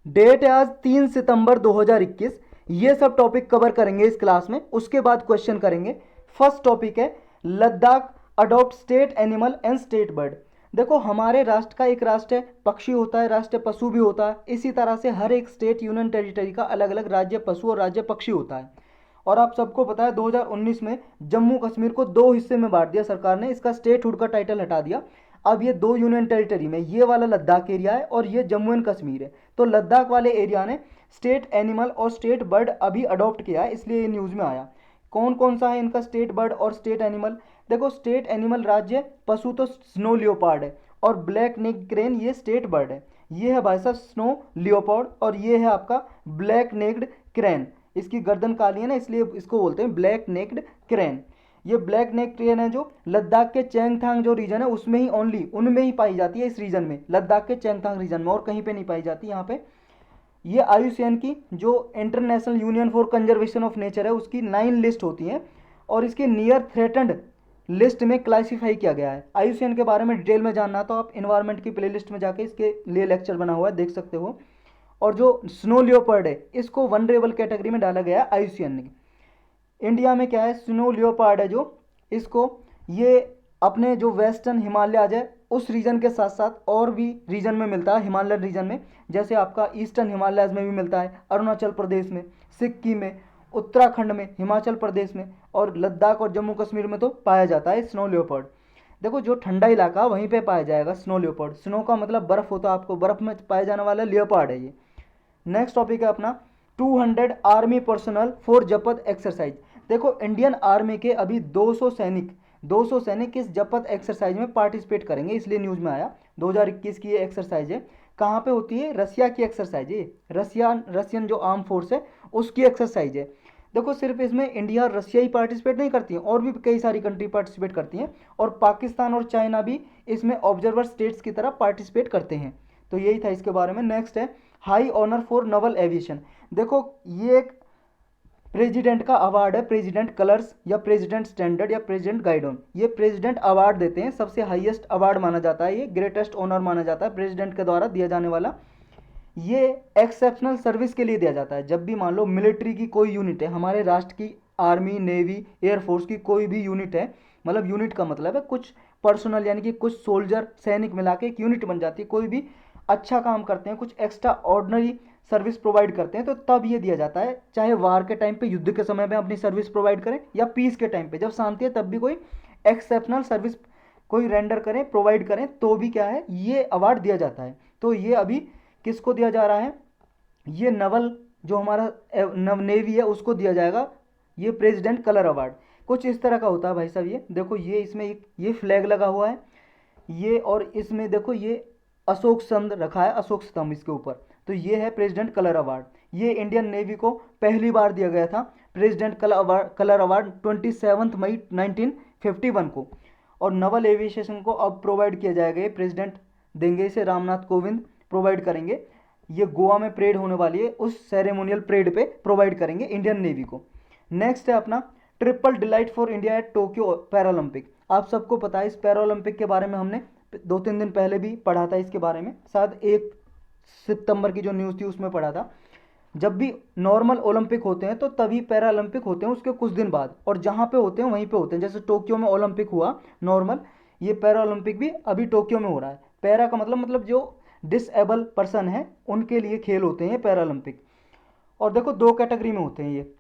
Date है आज 3 सितंबर 2021। ये सब टॉपिक कवर करेंगे इस क्लास में, उसके बाद क्वेश्चन करेंगे। फर्स्ट टॉपिक है Ladakh adopt state animal and state bird. देखो हमारे राष्ट्र का एक राष्ट्रीय पक्षी होता है, राष्ट्रीय पशु भी होता है। इसी तरह से हर एक स्टेट यूनियन टेरिटरी का अलग अलग राज्य पशु और राज्य पक्षी होता है। और आप सबको पता है 2019 में जम्मू कश्मीर को दो हिस्से में बांट दिया सरकार ने, इसका स्टेटहुड का टाइटल हटा दिया। अब ये दो यूनियन टेरिटरी में ये वाला लद्दाख एरिया है और ये जम्मू एंड कश्मीर है। तो लद्दाख वाले एरिया ने स्टेट एनिमल और स्टेट बर्ड अभी अडॉप्ट किया है, इसलिए ये न्यूज़ में आया। कौन कौन सा है इनका स्टेट बर्ड और स्टेट एनिमल? देखो स्टेट एनिमल राज्य पशु तो स्नो लियोपार्ड है और ब्लैक नेक क्रेन ये स्टेट बर्ड है। ये है भाई साहब स्नो लियोपार्ड और ये है आपका ब्लैक नेक्ड क्रेन। इसकी गर्दन काली है ना, इसलिए इसको बोलते हैं ब्लैक नेक्ड क्रेन। ये ब्लैक नेक क्रेन है जो लद्दाख के चैंगथांग जो रीजन है उसमें ही ओनली उनमें ही पाई जाती है, इस रीजन में लद्दाख के चैंगथांग रीजन में, और कहीं पे नहीं पाई जाती यहाँ पे। ये आयुसीएन की जो international union for conservation of nature है उसकी 9 लिस्ट होती हैं और इसके नियर थ्रेटन्ड लिस्ट में क्लासिफाई किया गया है। आयुसीएन के बारे में डिटेल में जानना तो आप इन्वायरमेंट की प्लेलिस्ट में जाके इसके लिए लेक्चर बना हुआ है, देख सकते हो। और जो स्नो लियोपर्ड है इसको वनरेबल कैटेगरी में डाला गया है आयुसीएन ने। इंडिया में क्या है, स्नो लियोपार्ड है जो इसको ये अपने जो वेस्टर्न हिमालय है उस रीजन के साथ साथ और भी रीजन में मिलता है, हिमालयन रीजन में। जैसे आपका ईस्टर्न हिमालयज में भी मिलता है, अरुणाचल प्रदेश में, सिक्किम में, उत्तराखंड में, हिमाचल प्रदेश में और लद्दाख और जम्मू कश्मीर में तो पाया जाता है स्नो लियोपर्ड। देखो जो ठंडा इलाका वहीं पे पाया जाएगा स्नो लियोपर्ड। स्नो का मतलब बर्फ होता है, आपको बर्फ में पाया जाने वाला लियोपार्ड है ये। नेक्स्ट टॉपिक है अपना 200 आर्मी पर्सनल फॉर जपत एक्सरसाइज। देखो इंडियन आर्मी के अभी 200 सैनिक इस जपत एक्सरसाइज में पार्टिसिपेट करेंगे, इसलिए न्यूज़ में आया। 2021 की ये एक्सरसाइज है। कहाँ पे होती है? रसिया की एक्सरसाइज है, रशियन जो आर्म फोर्स है उसकी एक्सरसाइज है। देखो सिर्फ इसमें इंडिया और रशिया ही पार्टिसिपेट नहीं करती हैं, और भी कई सारी कंट्री पार्टिसिपेट करती हैं और पाकिस्तान और चाइना भी इसमें ऑब्जर्वर स्टेट्स की तरह पार्टिसिपेट करते हैं। तो यही था इसके बारे में। नेक्स्ट है high honour for naval aviation. देखो ये एक प्रेसिडेंट का अवार्ड है, प्रेसिडेंट कलर्स या प्रेसिडेंट स्टैंडर्ड या प्रेसिडेंट गाइडोन। ये प्रेसिडेंट अवार्ड देते हैं, सबसे हाईएस्ट अवार्ड माना जाता है, ये ग्रेटेस्ट ऑनर माना जाता है प्रेसिडेंट के द्वारा दिया जाने वाला। ये एक्सेप्शनल सर्विस के लिए दिया जाता है। जब भी मान लो मिलिट्री की कोई यूनिट है, हमारे राष्ट्र की आर्मी नेवी एयरफोर्स की कोई भी यूनिट है, मतलब यूनिट का मतलब है कुछ पर्सनल यानी कि कुछ सोल्जर सैनिक मिला के एक यूनिट बन जाती है, कोई भी अच्छा काम करते हैं, कुछ एक्स्ट्रा ऑर्डनरी सर्विस प्रोवाइड करते हैं, तो तब ये दिया जाता है। चाहे वार के टाइम पे, युद्ध के समय में अपनी सर्विस प्रोवाइड करें, या पीस के टाइम पे जब शांति है तब भी कोई एक्सेप्शनल सर्विस कोई रेंडर करें, प्रोवाइड करें, तो भी क्या है ये अवार्ड दिया जाता है। तो ये अभी किसको दिया जा रहा है? ये नवल जो हमारा नव नेवी है उसको दिया जाएगा ये प्रेसिडेंट कलर अवार्ड। कुछ इस तरह का होता है भाई साहब। ये देखो ये इसमें एक ये फ्लैग लगा हुआ है ये, और इसमें देखो ये अशोक स्तंभ रखा है, अशोक स्तंभ इसके ऊपर। तो ये है प्रेसिडेंट कलर अवार्ड। ये इंडियन नेवी को पहली बार दिया गया था प्रेसिडेंट कलर अवार्ड 27 मई 1951 को। और नवल एविएशन को अब प्रोवाइड किया जाएगा, ये प्रेसिडेंट देंगे इसे, रामनाथ कोविंद प्रोवाइड करेंगे। ये गोवा में परेड होने वाली है, उस सेरेमोनियल परेड पे प्रोवाइड करेंगे इंडियन नेवी को। नेक्स्ट है अपना triple delight for India at Tokyo Paralympic. आप सबको पता है इस पैरालंपिक के बारे में हमने 2-3 दिन पहले भी पढ़ा था इसके बारे में, शायद 1 सितंबर की जो न्यूज़ थी उसमें पढ़ा था। जब भी नॉर्मल ओलंपिक होते हैं तो तभी पैरा ओलंपिक होते हैं उसके कुछ दिन बाद, और जहाँ पे होते हैं वहीं पे होते हैं। जैसे टोक्यो में ओलंपिक हुआ नॉर्मल, ये पैरा ओलंपिक भी अभी टोक्यो में हो रहा है। पैरा का मतलब जो डिसेबल पर्सन है उनके लिए खेल होते हैं पैरा ओलंपिक। और देखो 2 कैटेगरी में होते हैं ये,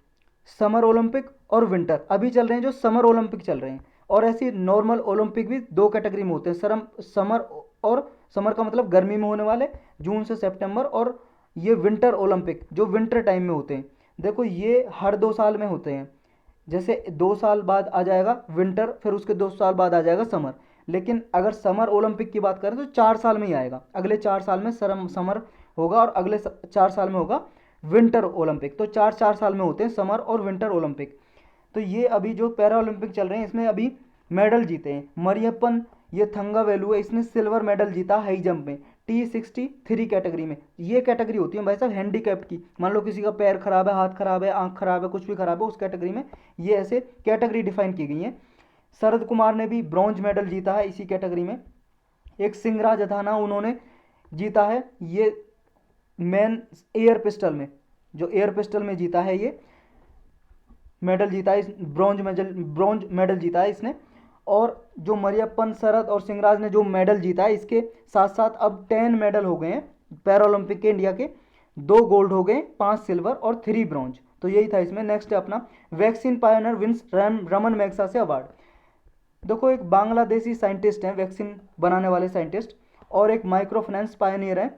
समर ओलंपिक और विंटर। अभी चल रहे हैं जो समर ओलंपिक चल रहे हैं, और ऐसी नॉर्मल ओलंपिक भी 2 कैटेगरी में होते हैं, समर, और समर का मतलब गर्मी में होने वाले जून से सितंबर, और ये विंटर ओलंपिक जो विंटर टाइम में होते हैं। देखो ये हर 2 साल में होते हैं, जैसे 2 साल बाद आ जाएगा विंटर, फिर उसके 2 साल बाद आ जाएगा समर। लेकिन अगर समर ओलंपिक की बात करें तो 4 साल में ही आएगा, अगले 4 साल में समर होगा और अगले 4 साल में होगा विंटर ओलंपिक। तो 4 साल में होते हैं समर और विंटर ओलंपिक। तो ये अभी जो पैरा ओलंपिक चल रहे हैं इसमें अभी मेडल जीते हैं मरियप्पन, ये थंगावेलु है, इसने सिल्वर मेडल जीता हाई जंप में T63 कैटेगरी में। ये कैटेगरी होती है भाई साहब हैंडीकैप्ड की, मान लो किसी का पैर खराब है, हाथ खराब है, आंख खराब है, कुछ भी खराब है, उस कैटेगरी में ये ऐसे कैटेगरी डिफाइन की गई है। शरद कुमार ने भी ब्रॉन्ज मेडल जीता है इसी कैटेगरी में। एक सिंगराज अथाना उन्होंने जीता है ये मैन एयर पिस्टल में, जो एयर पिस्टल में जीता है ये मेडल जीता है, ब्रॉन्ज मेडल जीता है इसने। और जो मरियप्पन, शरद और सिंगराज ने जो मेडल जीता है, इसके साथ साथ अब 10 मेडल हो गए हैं पैरालंपिक के इंडिया के। 2 गोल्ड हो गए, 5 सिल्वर और 3 ब्रॉन्ज। तो यही था इसमें। नेक्स्ट है अपना vaccine pioneer wins Ramon Magsaysay award. देखो एक बांग्लादेशी साइंटिस्ट हैं, वैक्सीन बनाने वाले साइंटिस्ट, और एक माइक्रो फाइनेंस पायनियर है,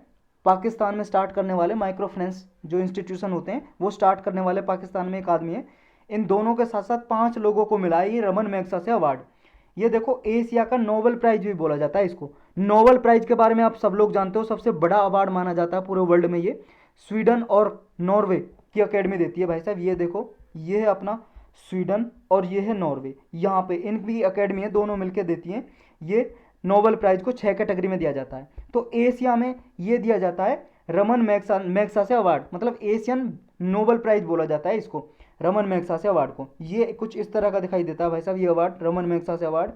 पाकिस्तान में स्टार्ट करने वाले माइक्रो फाइनेंस जो इंस्टीट्यूशन होते हैं वो स्टार्ट करने वाले पाकिस्तान में एक आदमी है। इन दोनों के साथ साथ 5 लोगों को मिला है ये रमन मैगसासे अवार्ड। ये देखो एशिया का नोबेल प्राइज भी बोला जाता है इसको। नोबेल प्राइज के बारे में आप सब लोग जानते हो, सबसे बड़ा अवार्ड माना जाता है पूरे वर्ल्ड में ये। स्वीडन और नॉर्वे की अकेडमी देती है भाई साहब। ये देखो, ये है अपना स्वीडन और ये है नॉर्वे, यहाँ पे इनकी अकेडमी है, दोनों मिलकर देती हैं ये नोबेल प्राइज को। 6 कैटेगरी में दिया जाता है। तो एशिया में ये दिया जाता है रमन मैगसासे अवार्ड, मतलब एशियन नोबेल प्राइज बोला जाता है इसको, रमन मैगसासे अवार्ड को। ये कुछ इस तरह का दिखाई देता है भाई साहब ये अवार्ड, रमन मैगसासे अवार्ड।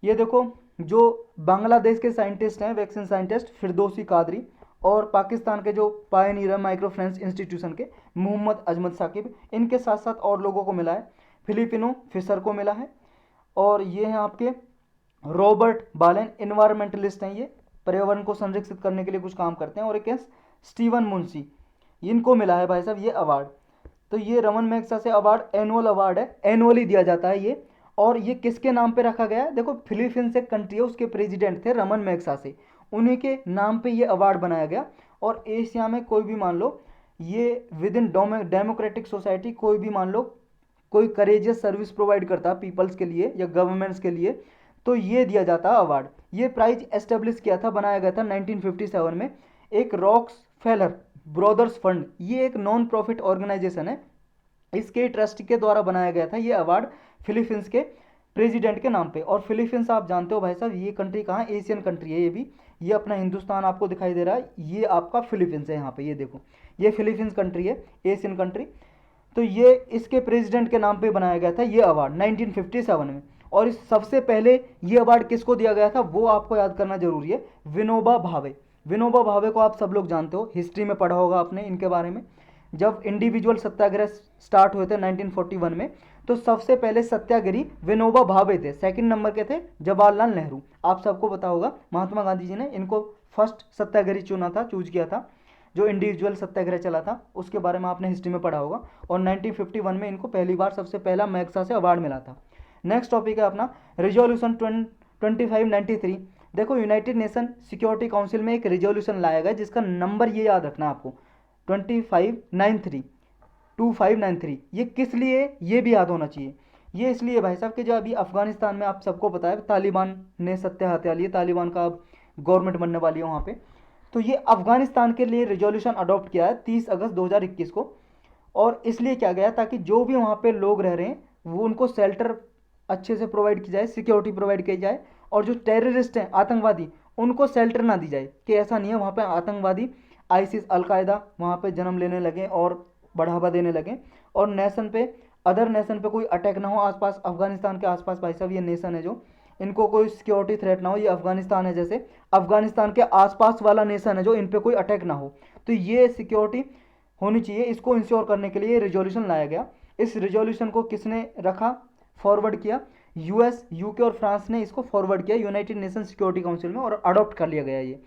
ये देखो जो बांग्लादेश के साइंटिस्ट हैं, वैक्सीन साइंटिस्ट फिरदौसी कादरी, और पाकिस्तान के जो पायनियर है माइक्रो फाइनेंस इंस्टीट्यूशन के मोहम्मद अजमत साकिब, इनके साथ साथ और लोगों को मिला है। फिलिपिनो फिशर को मिला है। और ये हैं आपके रॉबर्ट बालेन, इन्वायरमेंटलिस्ट हैं ये, पर्यावरण को संरक्षित करने के लिए कुछ काम करते हैं। और एक है स्टीवन मुंशी, इनको मिला है भाई साहब ये अवार्ड। तो ये Raman Magsaysay award annual award है, एनुअली दिया जाता है ये। और ये किसके नाम पे रखा गया है? देखो फिलीपींस एक कंट्री है, उसके प्रेसिडेंट थे रमन मैगसासे, उन्हीं के नाम पे ये अवार्ड बनाया गया। और एशिया में कोई भी मान लो, ये विद इन डेमोक्रेटिक सोसाइटी कोई भी मान लो कोई करेजियस सर्विस प्रोवाइड करता है पीपल्स के लिए या गवर्नमेंट्स के लिए, तो ये दिया जाता है अवार्ड। ये प्राइज एस्टेब्लिश किया था, बनाया गया था 1957 में। एक रॉक्स फेलर ब्रदर्स फंड, ये एक नॉन प्रॉफिट ऑर्गेनाइजेशन है, इसके ट्रस्ट के द्वारा बनाया गया था ये अवार्ड फिलीपींस के प्रेसिडेंट के नाम पे। और फिलीपींस आप जानते हो भाई साहब ये कंट्री कहाँ, एशियन कंट्री है ये भी। ये अपना हिंदुस्तान आपको दिखाई दे रहा है, ये आपका फिलीपींस है यहाँ पे, ये देखो ये फिलीपींस कंट्री है, एशियन कंट्री। तो ये इसके प्रेसिडेंट के नाम पे बनाया गया था ये अवार्ड 1957 में। और इस सबसे पहले ये अवार्ड किसको दिया गया था वो आपको याद करना जरूरी है, विनोबा भावे। विनोबा भावे को आप सब लोग जानते हो, हिस्ट्री में पढ़ा होगा आपने इनके बारे में। जब इंडिविजुअल सत्याग्रह स्टार्ट हुए थे 1941 में, तो सबसे पहले सत्याग्रही विनोबा भावे थे। सेकंड नंबर के थे जवाहरलाल नेहरू। आप सबको पता होगा महात्मा गांधी जी ने इनको फर्स्ट सत्याग्रही चुना था, चूज किया था, जो इंडिविजुअल सत्याग्रह चला था उसके बारे में आपने हिस्ट्री में पढ़ा होगा। और 1951 में इनको पहली बार सबसे पहला मैगसासे अवार्ड मिला था। नेक्स्ट टॉपिक है अपना रिजोल्यूशन 2593। देखो यूनाइटेड नेशन सिक्योरिटी काउंसिल में एक रिजोल्यूशन लाया गया जिसका नंबर ये याद रखना आपको 2593। ये किस लिए, ये भी याद होना चाहिए। ये इसलिए भाई साहब कि जो अभी अफगानिस्तान में आप सबको पता है तालिबान ने सत्ता हत्या ली, तालिबान का गवर्नमेंट बनने वाली है वहाँ पे। तो ये अफगानिस्तान के लिए रिजोल्यूशन अडॉप्ट किया है 30 अगस्त 2021 को। और इसलिए क्या गया ताकि जो भी वहाँ पे लोग रह रहे हैं वो उनको शेल्टर अच्छे से प्रोवाइड की जाए, सिक्योरिटी प्रोवाइड की जाए। और जो टेररिस्ट हैं आतंकवादी, उनको शेल्टर ना दी जाए कि ऐसा नहीं है वहाँ पे आतंकवादी आईसिस अलकायदा वहाँ पे जन्म लेने लगे और बढ़ावा देने लगे, और नेशन पे अदर नेशन पे कोई अटैक ना हो आसपास। अफगानिस्तान के आसपास भाई साहब ये नेशन है जो, इनको कोई सिक्योरिटी थ्रेट ना हो। ये अफगानिस्तान है जैसे अफगानिस्तान के आसपास वाला नेशन है जो, इन पे कोई अटैक ना हो। तो ये सिक्योरिटी होनी चाहिए, इसको इंश्योर करने के लिए ये रिजोल्यूशन लाया गया। इस रिजोल्यूशन को किसने रखा, फॉरवर्ड किया? यूएस, यूके और फ्रांस ने इसको फॉरवर्ड किया यूनाइटेड नेशन सिक्योरिटी काउंसिल में, और अडॉप्ट कर लिया गया ये।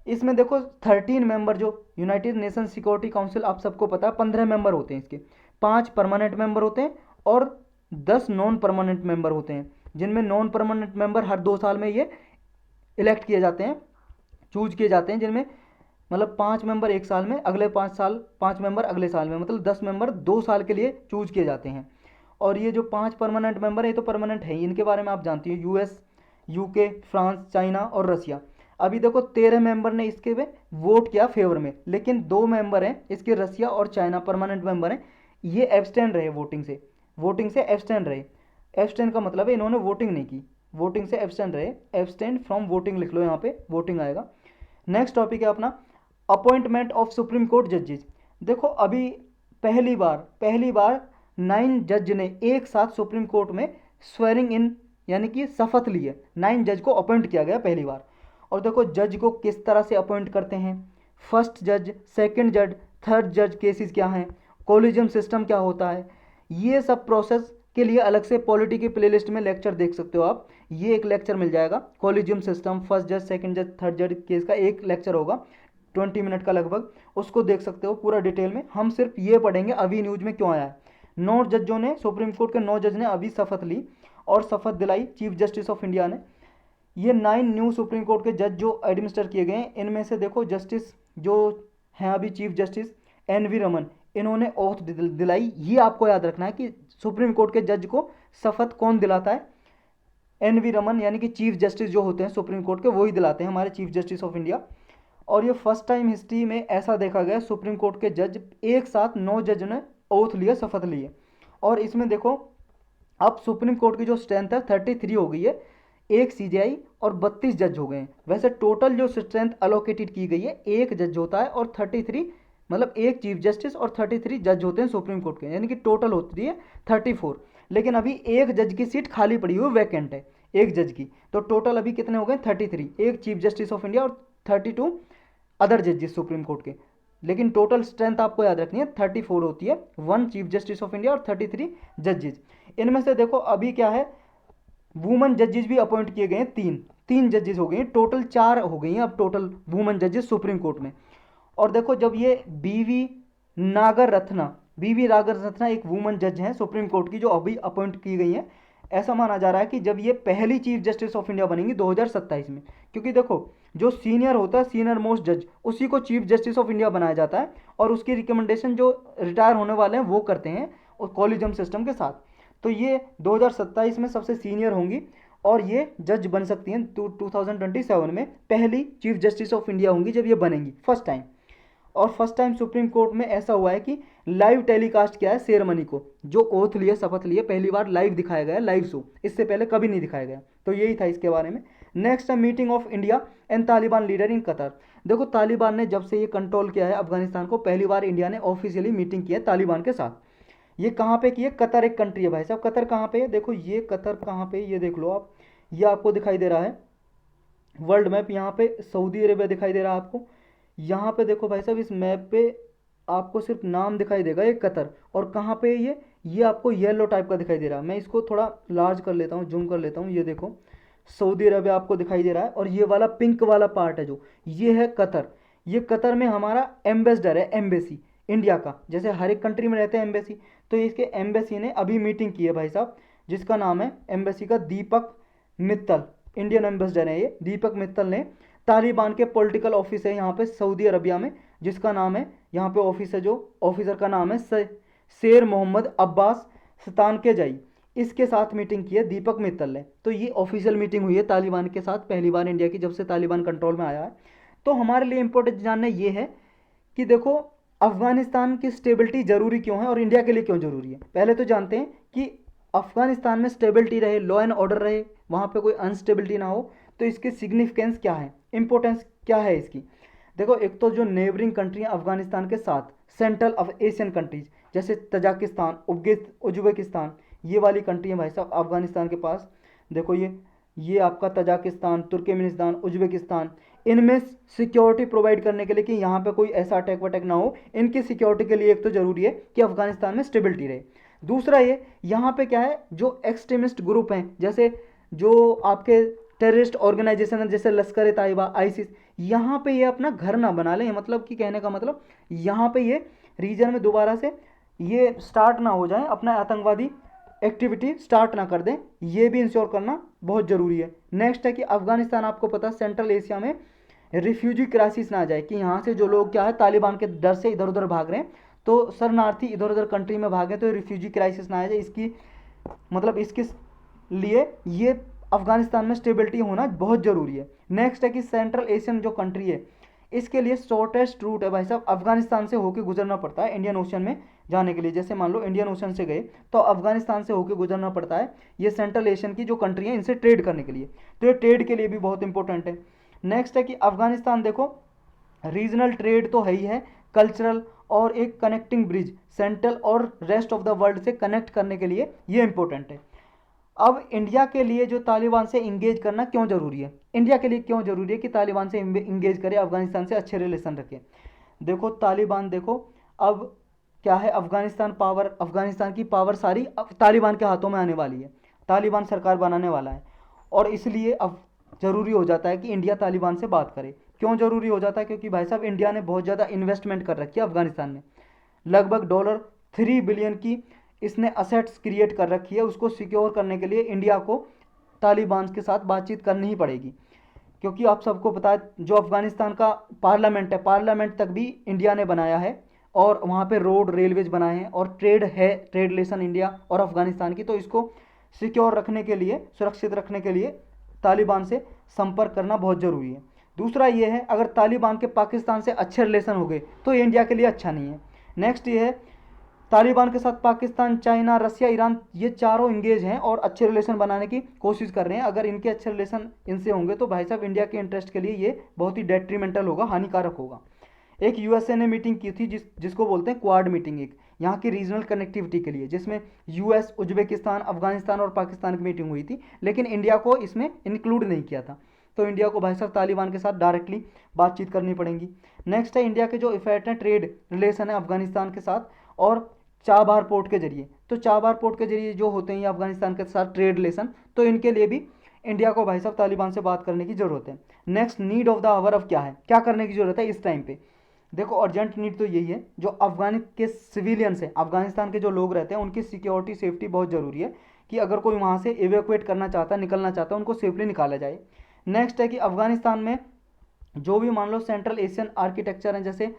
इसमें देखो 13 मेंबर, जो यूनाइटेड नेशन सिक्योरिटी काउंसिल आप सबको पता है 15 मेंबर होते हैं इसके, 5 परमानेंट मेंबर होते हैं और 10 नॉन परमानेंट मेंबर होते हैं, जिनमें नॉन परमानेंट मेंबर हर 2 साल में ये इलेक्ट किए जाते हैं, चूज किए जाते हैं, जिनमें मतलब 5 मेंबर 1 साल में, अगले 5 साल 5 मेंबर अगले साल में, मतलब 10 मेंबर 2 साल के लिए चूज किए जाते हैं। और ये जो 5 परमानेंट मेंबर है ये तो परमानेंट है ही, इनके बारे में आप जानती हो, यूएस, यूके, फ्रांस, चाइना और रसिया। अभी देखो 13 मेंबर ने इसके में वोट किया फेवर में, लेकिन 2 मेंबर हैं इसके, रसिया और चाइना परमानेंट मेंबर हैं, ये एब्सटेंड रहे वोटिंग से एब्सटेंड रहे। एब्सटेंड का मतलब है इन्होंने वोटिंग नहीं की, वोटिंग से एब्सटेंड रहे, एब्सटेंड फ्रॉम वोटिंग लिख लो यहाँ पे, वोटिंग आएगा। नेक्स्ट टॉपिक है अपना अपॉइंटमेंट ऑफ सुप्रीम कोर्ट जजेज। देखो अभी पहली बार 9 जज ने एक साथ सुप्रीम कोर्ट में स्वेरिंग इन यानी कि शपथ ली है, 9 जज को अपॉइंट किया गया पहली बार। और देखो जज को किस तरह से अपॉइंट करते हैं, फर्स्ट जज, सेकंड जज, थर्ड जज केसेस क्या हैं, कोलिजियम सिस्टम क्या होता है, ये सब प्रोसेस के लिए अलग से पॉलिटी की प्लेलिस्ट में लेक्चर देख सकते हो आप। ये एक लेक्चर मिल जाएगा, कोलिजियम सिस्टम, फर्स्ट जज, सेकंड जज, थर्ड जज केस का एक लेक्चर होगा 20 मिनट का लगभग, उसको देख सकते हो पूरा डिटेल में। हम सिर्फ ये पढ़ेंगे अभी न्यूज में क्यों आया है। 9 जजों ने, सुप्रीम कोर्ट के 9 जज ने अभी शपथ ली और शपथ दिलाई चीफ जस्टिस ऑफ इंडिया ने। ये 9 न्यू सुप्रीम कोर्ट के जज जो एडमिनिस्टर किए गए हैं, इनमें से देखो जस्टिस जो हैं अभी चीफ जस्टिस एन.वी. रमन, इन्होंने ओथ दिलाई। ये आपको याद रखना है कि सुप्रीम कोर्ट के जज को शपथ कौन दिलाता है, एन.वी. रमन यानी कि चीफ जस्टिस जो होते हैं सुप्रीम कोर्ट के, वही दिलाते हैं, हमारे चीफ जस्टिस ऑफ इंडिया। और ये फर्स्ट टाइम हिस्ट्री में ऐसा देखा गया सुप्रीम कोर्ट के जज एक साथ 9 जज ने ओथ लिए, शपथ लिए। और इसमें देखो अब सुप्रीम कोर्ट की जो स्ट्रेंथ है 33 हो गई है, एक सीजेआई और 32 जज हो गए हैं। वैसे टोटल जो स्ट्रेंथ अलोकेटेड की गई है, एक जज होता है और 33 मतलब एक चीफ जस्टिस और 33 जज होते हैं सुप्रीम कोर्ट के, यानी कि टोटल होती है 34। लेकिन अभी एक जज की सीट खाली पड़ी हुई वैकेंट है, एक जज की, तो टोटल अभी कितने हो गए 33, एक चीफ जस्टिस ऑफ इंडिया और 32 अदर जजेस सुप्रीम कोर्ट के। लेकिन टोटल स्ट्रेंथ आपको याद रखनी है 34 होती है, 1 चीफ जस्टिस ऑफ इंडिया और 33 जजेस। इनमें से देखो अभी क्या है, वुमन जजेस भी अपॉइंट किए गए हैं, तीन जजेस हो गए हैं, टोटल 4 हो गई हैं अब टोटल वुमन जजेस सुप्रीम कोर्ट में। और देखो जब ये बीवी नागर रत्ना एक वुमन जज हैं सुप्रीम कोर्ट की जो अभी अपॉइंट की गई हैं, ऐसा माना जा रहा है कि जब ये पहली चीफ जस्टिस ऑफ इंडिया बनेंगी 2027 में। क्योंकि देखो जो सीनियर होता है, सीनियर मोस्ट जज, उसी को चीफ जस्टिस ऑफ इंडिया बनाया जाता है और उसकी रिकमेंडेशन जो रिटायर होने वाले हैं वो करते हैं और कॉलेजियम सिस्टम के साथ। तो ये 2027 में सबसे सीनियर होंगी और ये जज बन सकती हैं 2027 में, पहली चीफ जस्टिस ऑफ इंडिया होंगी जब ये बनेंगी फर्स्ट टाइम। और फर्स्ट टाइम सुप्रीम कोर्ट में ऐसा हुआ है कि लाइव टेलीकास्ट किया है सेरेमनी को, जो ओथ लिए, शपथ लिए, पहली बार लाइव दिखाया गया, लाइव शो, इससे पहले कभी नहीं दिखाया गया। तो यही था इसके बारे में। नेक्स्ट है meeting of India and Taliban leader in Qatar. देखो तालिबान ने जब से ये कंट्रोल किया है अफगानिस्तान को, पहली बार इंडिया ने ऑफिशियली मीटिंग की है तालिबान के साथ। ये कहाँ पे की है, कतर एक कंट्री है भाई साहब। कतर कहाँ पे है, देखो ये कतर कहाँ पे, ये देख लो आप, ये आपको दिखाई दे रहा है वर्ल्ड मैप, यहाँ पे सऊदी अरेबिया दिखाई दे रहा है आपको। यहाँ पे देखो भाई साहब इस मैप पे आपको सिर्फ नाम दिखाई देगा ये कतर, और कहाँ पे ये आपको येलो टाइप का दिखाई दे रहा है। मैं इसको थोड़ा लार्ज कर लेता हूँ, जूम कर लेता हूँ, ये देखो सऊदी अरेबिया आपको दिखाई दे रहा है, और ये वाला पिंक वाला पार्ट है जो, ये है कतर। ये कतर में हमारा एम्बेसडर है, एम्बेसी इंडिया का, जैसे हर एक कंट्री में रहते हैं एम्बेसी, तो इसके एम्बेसी ने अभी मीटिंग की है भाई साहब, जिसका नाम है एम्बेसी का दीपक मित्तल, इंडियन एम्बेसडर है ये दीपक मित्तल ने। तालिबान के पॉलिटिकल ऑफिस है यहाँ पे सऊदी अरबिया में, जिसका नाम है, यहाँ पे ऑफिस है जो ऑफिसर का नाम है शेर मोहम्मद अब्बास स्तानकेजाई, इसके साथ मीटिंग की है दीपक मित्तल ने। तो ये ऑफिशियल मीटिंग हुई है तालिबान के साथ पहली बार इंडिया की, जब से तालिबान कंट्रोल में आया है। तो हमारे लिए इंपॉर्टेंट जानना ये है कि देखो अफगानिस्तान की स्टेबिलिटी जरूरी क्यों है और इंडिया के लिए क्यों जरूरी है। पहले तो जानते हैं कि अफगानिस्तान में स्टेबिलिटी रहे, लॉ एंड ऑर्डर रहे, वहाँ पे कोई अनस्टेबिलिटी ना हो, तो इसकी सिग्निफिकेंस क्या है, इंपॉर्टेंस क्या है इसकी। देखो एक तो जो नेबरिंग कंट्री है अफगानिस्तान के साथ, सेंट्रल एशियन कंट्रीज जैसे तजाकिस्तान, उज्बेकिस्तान, ये वाली कंट्री है भाई साहब अफगानिस्तान के पास। देखो ये आपका तजाकिस्तान, तुर्कमेनिस्तान, उज्बेकिस्तान, इनमें सिक्योरिटी प्रोवाइड करने के लिए कि यहाँ पे कोई ऐसा अटैक वटैक ना हो, इनकी सिक्योरिटी के लिए एक तो ज़रूरी है कि अफगानिस्तान में स्टेबिलिटी रहे। दूसरा ये यहाँ पे क्या है, जो एक्सट्रीमिस्ट ग्रुप हैं, जैसे जो आपके टेररिस्ट ऑर्गेनाइजेशन है जैसे लश्कर ए तैयबा, आईसिस, यहाँ पे ये अपना घर ना बना लें। मतलब कि कहने का मतलब यहाँ पे ये रीजन में दोबारा से ये स्टार्ट ना हो जाए, अपना आतंकवादी एक्टिविटी स्टार्ट ना कर दें, ये भी इंश्योर करना बहुत ज़रूरी है। नेक्स्ट है कि अफगानिस्तान आपको पता सेंट्रल एशिया में रिफ्यूजी क्राइसिस ना आ जाए, कि यहाँ से जो लोग क्या है तालिबान के डर से इधर उधर भाग रहे हैं, तो शरणार्थी इधर उधर कंट्री में भागे, तो रिफ्यूजी क्राइसिस ना आ जाए, इसकी मतलब इसके लिए ये अफगानिस्तान में स्टेबिलिटी होना बहुत ज़रूरी है। नेक्स्ट है कि सेंट्रल एशियन जो कंट्री है, इसके लिए शॉर्टेस्ट रूट है भाई साहब, अफगानिस्तान से होकर गुजरना पड़ता है इंडियन ओशन में जाने के लिए। जैसे मान लो इंडियन ओशन से गए तो अफगानिस्तान से होकर गुजरना पड़ता है, ये सेंट्रल एशियन की जो कंट्री है इनसे ट्रेड करने के लिए, तो ये ट्रेड के लिए भी बहुत इंपॉर्टेंट है। नेक्स्ट है कि अफगानिस्तान देखो रीजनल ट्रेड तो है ही है, कल्चरल और एक कनेक्टिंग ब्रिज सेंट्रल और रेस्ट ऑफ द वर्ल्ड से कनेक्ट करने के लिए ये इंपॉर्टेंट है। अब इंडिया के लिए जो तालिबान से इंगेज करना क्यों ज़रूरी है, इंडिया के लिए क्यों ज़रूरी है कि तालिबान से इंगेज करे, अफगानिस्तान से अच्छे रिलेशन रखे। देखो तालिबान, देखो अब क्या है, अफगानिस्तान पावर, अफगानिस्तान की पावर सारी अब तालिबान के हाथों में आने वाली है, तालिबान सरकार बनाने वाला है। और इसलिए अब ज़रूरी हो जाता है कि इंडिया तालिबान से बात करे। क्यों ज़रूरी हो जाता है, क्योंकि भाई साहब इंडिया ने बहुत ज़्यादा इन्वेस्टमेंट कर रखी है अफगानिस्तान में, लगभग $3 बिलियन की इसने असेट्स क्रिएट कर रखी है। उसको सिक्योर करने के लिए इंडिया को तालिबान के साथ बातचीत करनी ही पड़ेगी, क्योंकि आप सबको पता है जो अफगानिस्तान का पार्लियामेंट है, पार्लियामेंट तक भी इंडिया ने बनाया है, और वहाँ पे रोड रेलवेज बनाए हैं, और ट्रेड है, ट्रेड रिलेशन इंडिया और अफगानिस्तान की। तो इसको सिक्योर रखने के लिए, सुरक्षित रखने के लिए तालिबान से संपर्क करना बहुत ज़रूरी है। दूसरा ये है, अगर तालिबान के पाकिस्तान से अच्छे रिलेशन हो गए तो ये इंडिया के लिए अच्छा नहीं है। नेक्स्ट ये है, तालिबान के साथ पाकिस्तान, चाइना, रसिया, ईरान, ये चारों इंगेज हैं और अच्छे रिलेशन बनाने की कोशिश कर रहे हैं। अगर इनके अच्छे रिलेशन इनसे होंगे तो भाई साहब इंडिया के इंटरेस्ट के लिए ये बहुत ही डेट्रीमेंटल होगा, हानिकारक होगा। एक यूएसए ने मीटिंग की थी जिसको बोलते हैं क्वाड मीटिंग, एक यहाँ की रीजनल कनेक्टिविटी के लिए, जिसमें यूएस, उज्बेकिस्तान, अफगानिस्तान और पाकिस्तान की मीटिंग हुई थी, लेकिन इंडिया को इसमें इंक्लूड नहीं किया था। तो इंडिया को भाई साहब तालिबान के साथ डायरेक्टली बातचीत करनी पड़ेगी। नेक्स्ट है इंडिया के जो इफेक्ट हैं ट्रेड रिलेशन है अफगानिस्तान के साथ, और चाबहार पोर्ट के जरिए। तो चाबहार पोर्ट के जरिए जो होते हैं ये अफगानिस्तान के साथ ट्रेड रिलेशन, तो इनके लिए भी इंडिया को भाई साहब तालिबान से बात करने की ज़रूरत है। Next need of the hour अब क्या है, क्या करने की ज़रूरत है इस टाइम पे। देखो अर्जेंट नीड तो यही है, जो अफगान के सिविलियंस हैं, अफगानिस्तान के जो लोग रहते हैं उनकी सिक्योरिटी सेफ्टी बहुत ज़रूरी है, कि अगर कोई वहाँ से इवेकुएट करना चाहता है, निकलना चाहता है, उनको सेफली निकाला जाए। नेक्स्ट है कि अफगानिस्तान में जो भी मान लो सेंट्रल एशियन आर्किटेक्चर हैं, जैसे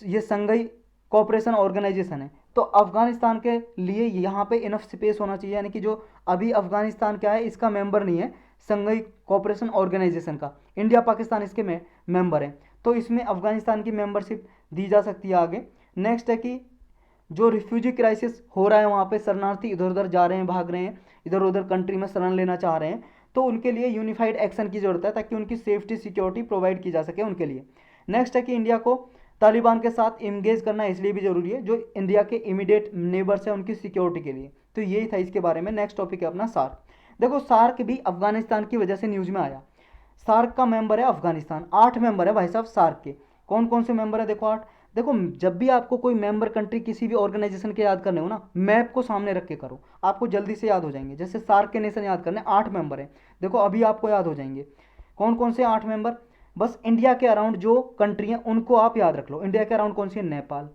ये संघई कोऑपरेशन ऑर्गेनाइजेशन है, तो अफगानिस्तान के लिए यहाँ पे इनफ स्पेस होना चाहिए, यानी कि जो अभी अफगानिस्तान क्या है, इसका मेंबर नहीं है संघई कोऑपरेशन ऑर्गेनाइजेशन का, इंडिया पाकिस्तान इसके मेंबर हैं, तो इसमें अफगानिस्तान की मेंबरशिप दी जा सकती है आगे। नेक्स्ट है कि जो रिफ्यूजी क्राइसिस हो रहा है वहाँ पे, शरणार्थी इधर उधर जा रहे हैं, भाग रहे हैं, इधर उधर कंट्री में शरण लेना चाह रहे हैं, तो उनके लिए यूनिफाइड एक्शन की ज़रूरत है, ताकि उनकी सेफ्टी सिक्योरिटी प्रोवाइड की जा सके उनके लिए। नेक्स्ट है कि इंडिया को तालिबान के साथ इंगेज करना इसलिए भी ज़रूरी है, जो इंडिया के इमीडिएट नेबर्स हैं उनकी सिक्योरिटी के लिए। तो यही था इसके बारे में। नेक्स्ट टॉपिक है अपना सार्क। देखो सार्क भी अफगानिस्तान की वजह से न्यूज़ में आया। सार्क का मेंबर है अफगानिस्तान, 8 मेंबर है भाई साहब सार्क के। कौन कौन से मेंबर है, देखो 8। देखो जब भी आपको कोई मेंबर कंट्री किसी भी ऑर्गेनाइजेशन के याद करने हो ना, मैप को सामने रख के करो, आपको जल्दी से याद हो जाएंगे। जैसे सार्क के नेशन याद करने, 8 मेंबर हैं, देखो अभी आपको याद हो जाएंगे। कौन कौन से 8 मेंबर, बस इंडिया के अराउंड जो कंट्री हैं उनको आप याद रख लो। इंडिया के अराउंड कौन सी है, नेपाल,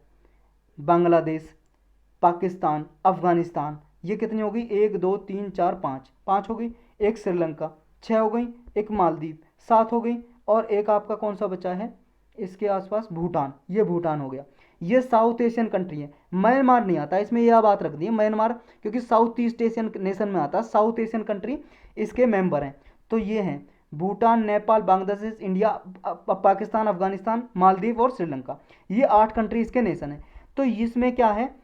बांग्लादेश, पाकिस्तान, अफगानिस्तान, ये कितनी हो गई, 1 2 3 4 5, 5 हो गई। एक श्रीलंका, 6 हो गई। एक मालदीव, 7 हो गई। और एक आपका कौन सा बचा है इसके आसपास, भूटान, ये भूटान हो गया। ये साउथ एशियन कंट्री है। म्यांमार नहीं आता इसमें, यह बात रख दी है म्यांमार, क्योंकि साउथ ईस्ट एशियन नेशन में आता है, साउथ एशियन कंट्री इसके मेंबर हैं। तो ये हैं भूटान, नेपाल, बांग्लादेश, इंडिया, पाकिस्तान, अफगानिस्तान, मालदीव और श्रीलंका, ये 8 कंट्री इसके नेशन हैं। तो इसमें क्या है,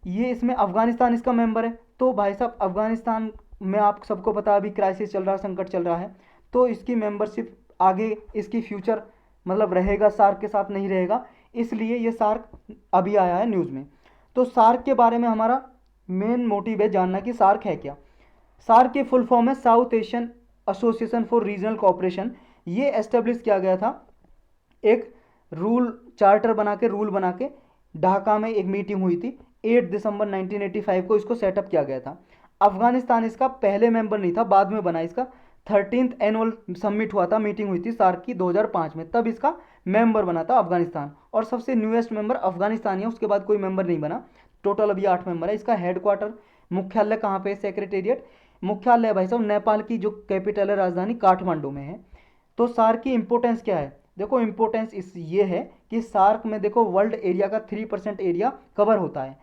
ये इसमें अफगानिस्तान इसका मेंबर है। तो भाई साहब अफगानिस्तान में आप सबको पता है अभी क्राइसिस चल रहा है, संकट चल रहा है, तो इसकी मेंबरशिप आगे, इसकी फ्यूचर मतलब रहेगा, सार्क के साथ नहीं रहेगा, इसलिए ये सार्क अभी आया है न्यूज़ में। तो सार्क के बारे में हमारा मेन मोटिव है जानना कि सार्क है क्या। सार्क की फुल फॉर्म है south Asian association for regional cooperation. ये एस्टेब्लिश किया गया था, एक रूल चार्टर बना के, रूल बना के, ढाका में एक मीटिंग हुई थी 8 दिसंबर 1985 को, इसको सेटअप किया गया था। अफगानिस्तान इसका पहले मेंबर नहीं था, बाद में बना। इसका 13th एनुअल समिट हुआ था, मीटिंग हुई थी सार्क की 2005 में, तब इसका मेंबर बना था अफगानिस्तान, और सबसे न्यूएस्ट मेंबर अफगानिस्तान है, उसके बाद कोई मेंबर नहीं बना। टोटल अभी 8 मेंबर है। इसका हेडक्वार्टर, मुख्यालय कहाँ पे, सेक्रेटेरिएट, मुख्यालय भाई साहब नेपाल की जो कैपिटल है, राजधानी काठमांडू में है। तो सार्क की इंपॉर्टेंस क्या है, देखो इंपॉर्टेंस इस ये है कि सार्क में देखो वर्ल्ड एरिया का 3% एरिया कवर होता है,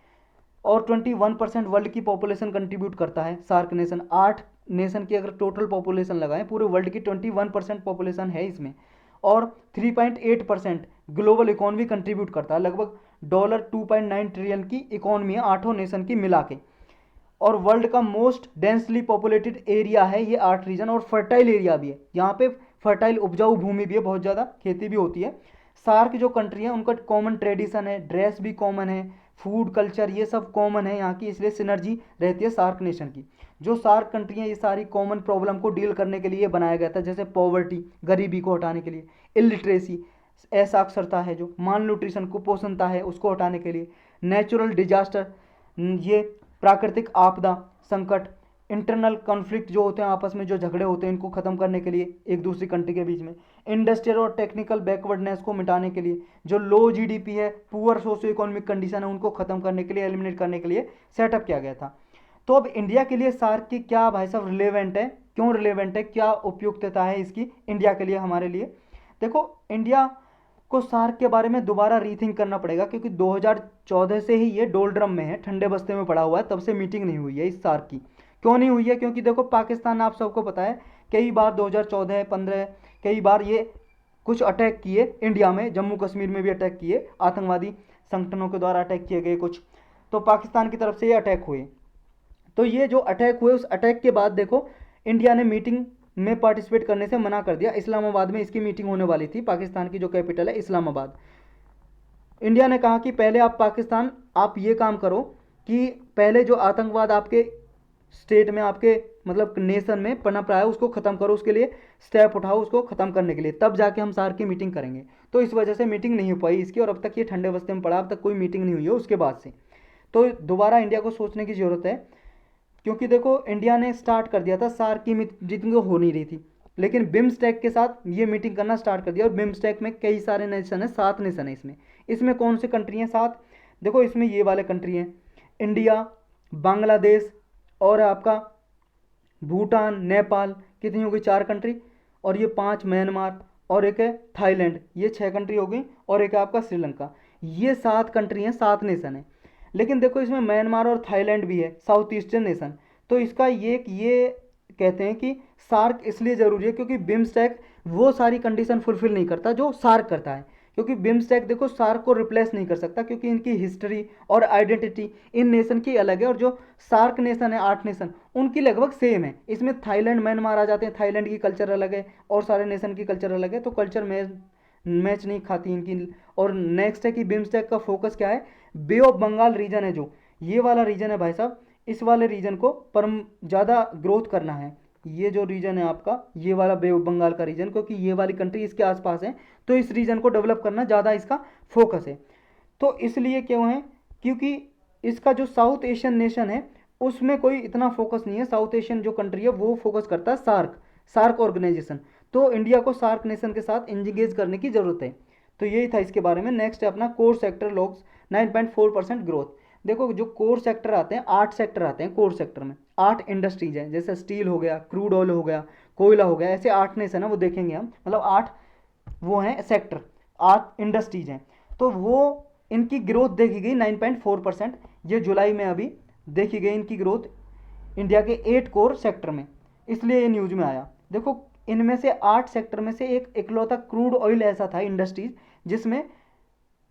और 21% वर्ल्ड की पॉपुलेशन कंट्रीब्यूट करता है सार्क नेशन। 8 नेशन की अगर टोटल पॉपुलेशन लगाएं, पूरे वर्ल्ड की 21% पॉपुलेशन है इसमें, और 3.8% ग्लोबल इकोनॉमी कंट्रीब्यूट करता है। लगभग $2.9 ट्रिलियन की इकोनॉमी है 8 नेशन की मिला के, और वर्ल्ड का मोस्ट डेंसली पॉपुलेटेड एरिया है ये 8 रीजन, और फर्टाइल एरिया भी है यहाँ पे, फर्टाइल उपजाऊ भूमि भी है, बहुत ज़्यादा खेती भी होती है। सार्क जो कंट्री है उनका कॉमन ट्रेडिशन है, ड्रेस भी कॉमन है, फूड, कल्चर, ये सब कॉमन है यहाँ की, इसलिए सिनर्जी रहती है सार्क नेशन की। जो सार्क कंट्री हैं ये सारी कॉमन प्रॉब्लम को डील करने के लिए बनाया गया था, जैसे पॉवर्टी, गरीबी को हटाने के लिए, इलिटरेसी, असाक्षरता है, जो माल न्यूट्रिशन, कुपोषणता है, उसको हटाने के लिए, नेचुरल डिजास्टर, ये प्राकृतिक आपदा, संकट, इंटरनल कॉन्फ्लिक्ट जो होते हैं आपस में जो झगड़े होते हैं इनको खत्म करने के लिए एक दूसरी कंट्री के बीच में, इंडस्ट्रियल और टेक्निकल बैकवर्डनेस को मिटाने के लिए, जो लो जीडीपी है, पुअर सोशियो इकोनॉमिक कंडीशन है, उनको खत्म करने के लिए, एलिमिनेट करने के लिए सेटअप किया गया था। तो अब इंडिया के लिए सार्क की क्या भाई साहब रिलेवेंट है, क्यों रिलेवेंट है, क्या उपयुक्तता है इसकी इंडिया के लिए, हमारे लिए? देखो, इंडिया को सार्क के बारे में दोबारा रीथिंक करना पड़ेगा, क्योंकि 2014 से ही ये डोलड्रम में है, ठंडे बस्ते में पड़ा हुआ है, तब से मीटिंग नहीं हुई है इस सार्क की। क्यों नहीं हुई है? क्योंकि देखो, पाकिस्तान आप सबको पता है कई बार 2014, 15 कई बार ये कुछ अटैक किए इंडिया में, जम्मू कश्मीर में भी अटैक किए, आतंकवादी संगठनों के द्वारा अटैक किए गए कुछ, तो पाकिस्तान की तरफ से ये अटैक हुए। तो ये जो अटैक हुए, उस अटैक के बाद देखो इंडिया ने मीटिंग में पार्टिसिपेट करने से मना कर दिया। इस्लामाबाद में इसकी मीटिंग होने वाली थी, पाकिस्तान की जो कैपिटल है इस्लामाबाद। इंडिया ने कहा कि पहले आप पाकिस्तान, आप ये काम करो कि पहले जो आतंकवाद आपके स्टेट में, आपके मतलब नेशन में पनप रहा है, उसको ख़त्म करो, उसके लिए स्टेप उठाओ उसको ख़त्म करने के लिए, तब जाके हम सार्क की मीटिंग करेंगे। तो इस वजह से मीटिंग नहीं हो पाई इसकी, और अब तक ये ठंडे बस्ते में पड़ा, अब तक कोई मीटिंग नहीं हुई है उसके बाद से। तो दोबारा इंडिया को सोचने की ज़रूरत है, क्योंकि देखो इंडिया ने स्टार्ट कर दिया था, सार्क की मीटिंग हो नहीं रही थी, लेकिन बिम्स्टेक के साथ ये मीटिंग करना स्टार्ट कर दिया। और बिम्स्टेक में कई सारे नेशन है, 7 नेशन है इसमें। इसमें कौन से कंट्री हैं 7? देखो इसमें ये वाले कंट्री हैं, इंडिया, बांग्लादेश, और आपका भूटान, नेपाल, कितनी हो गई? 4 कंट्री, और ये 5 म्यांमार, और एक है थाईलैंड, ये 6 कंट्री हो गई, और एक है आपका श्रीलंका। ये 7 कंट्री हैं, 7 नेशन है। लेकिन देखो इसमें म्यांमार और थाईलैंड भी है, साउथ ईस्टर्न नेशन। तो इसका ये कहते हैं कि सार्क इसलिए ज़रूरी है क्योंकि बिम्स्टेक वो सारी कंडीशन फुलफिल नहीं करता जो सार्क करता है। क्योंकि बिम्स्टेक देखो सार्क को रिप्लेस नहीं कर सकता, क्योंकि इनकी हिस्ट्री और आइडेंटिटी इन नेशन की अलग है, और जो सार्क नेशन है 8 नेशन उनकी लगभग सेम है। इसमें थाईलैंड, म्यांमार आ जाते हैं, थाईलैंड की कल्चर अलग है और सारे नेशन की कल्चर अलग है, तो कल्चर मैच नहीं खाती इनकी। और नेक्स्ट है कि बिम्स्टेक का फोकस क्या है? बे ऑफ बंगाल रीजन है, जो ये वाला रीजन है भाई साहब, इस वाले रीजन को परम ज़्यादा ग्रोथ करना है। ये जो रीजन है आपका, ये वाला बे ऑफ बंगाल का रीजन, क्योंकि ये वाली कंट्री इसके आसपास है, तो इस रीजन को डेवलप करना ज़्यादा इसका फोकस है। तो इसलिए क्यों है? क्योंकि इसका जो साउथ एशियन नेशन है उसमें कोई इतना फोकस नहीं है। साउथ एशियन जो कंट्री है वो फोकस करता है सार्क ऑर्गेनाइजेशन। तो इंडिया को सार्क नेशन के साथ इंगेज करने की जरूरत है। तो यही था इसके बारे में। नेक्स्ट है अपना कोर सेक्टर लॉग्स 9.4% ग्रोथ। देखो जो कोर सेक्टर आते हैं, 8 सेक्टर आते हैं कोर सेक्टर में, 8 इंडस्ट्रीज हैं, जैसे स्टील हो गया, क्रूड ऑयल हो गया, कोयला हो गया, ऐसे 8 नेशन है, वो देखेंगे हम, मतलब 8 वो हैं सेक्टर, 8 इंडस्ट्रीज हैं। तो वो इनकी ग्रोथ देखी गई 9.4%, ये जुलाई में अभी देखी गई इनकी ग्रोथ इंडिया के 8 कोर सेक्टर में, इसलिए ये न्यूज में आया। देखो इनमें से 8 सेक्टर में से एक इकलौता क्रूड ऑयल ऐसा था इंडस्ट्रीज जिसमें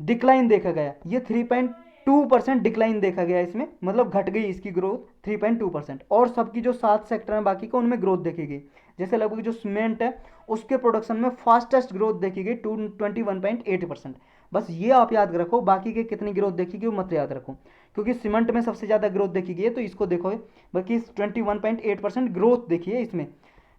डिक्लाइन देखा गया। ये 3.2% डिक्लाइन देखा गया इसमें, मतलब घट गई इसकी ग्रोथ 3.2%। और सबकी जो 7 सेक्टर हैं बाकी का, उनमें ग्रोथ देखी गई। जैसे लगभग जो सीमेंट है उसके प्रोडक्शन में फास्टेस्ट ग्रोथ देखी गई 21.8%। बस ये आप याद रखो, बाकी के कितनी ग्रोथ देखी गई वो मत याद रखो, क्योंकि सीमेंट में सबसे ज़्यादा ग्रोथ देखी गई है, तो इसको देखो, बाकी 21.8% ग्रोथ देखी है इसमें।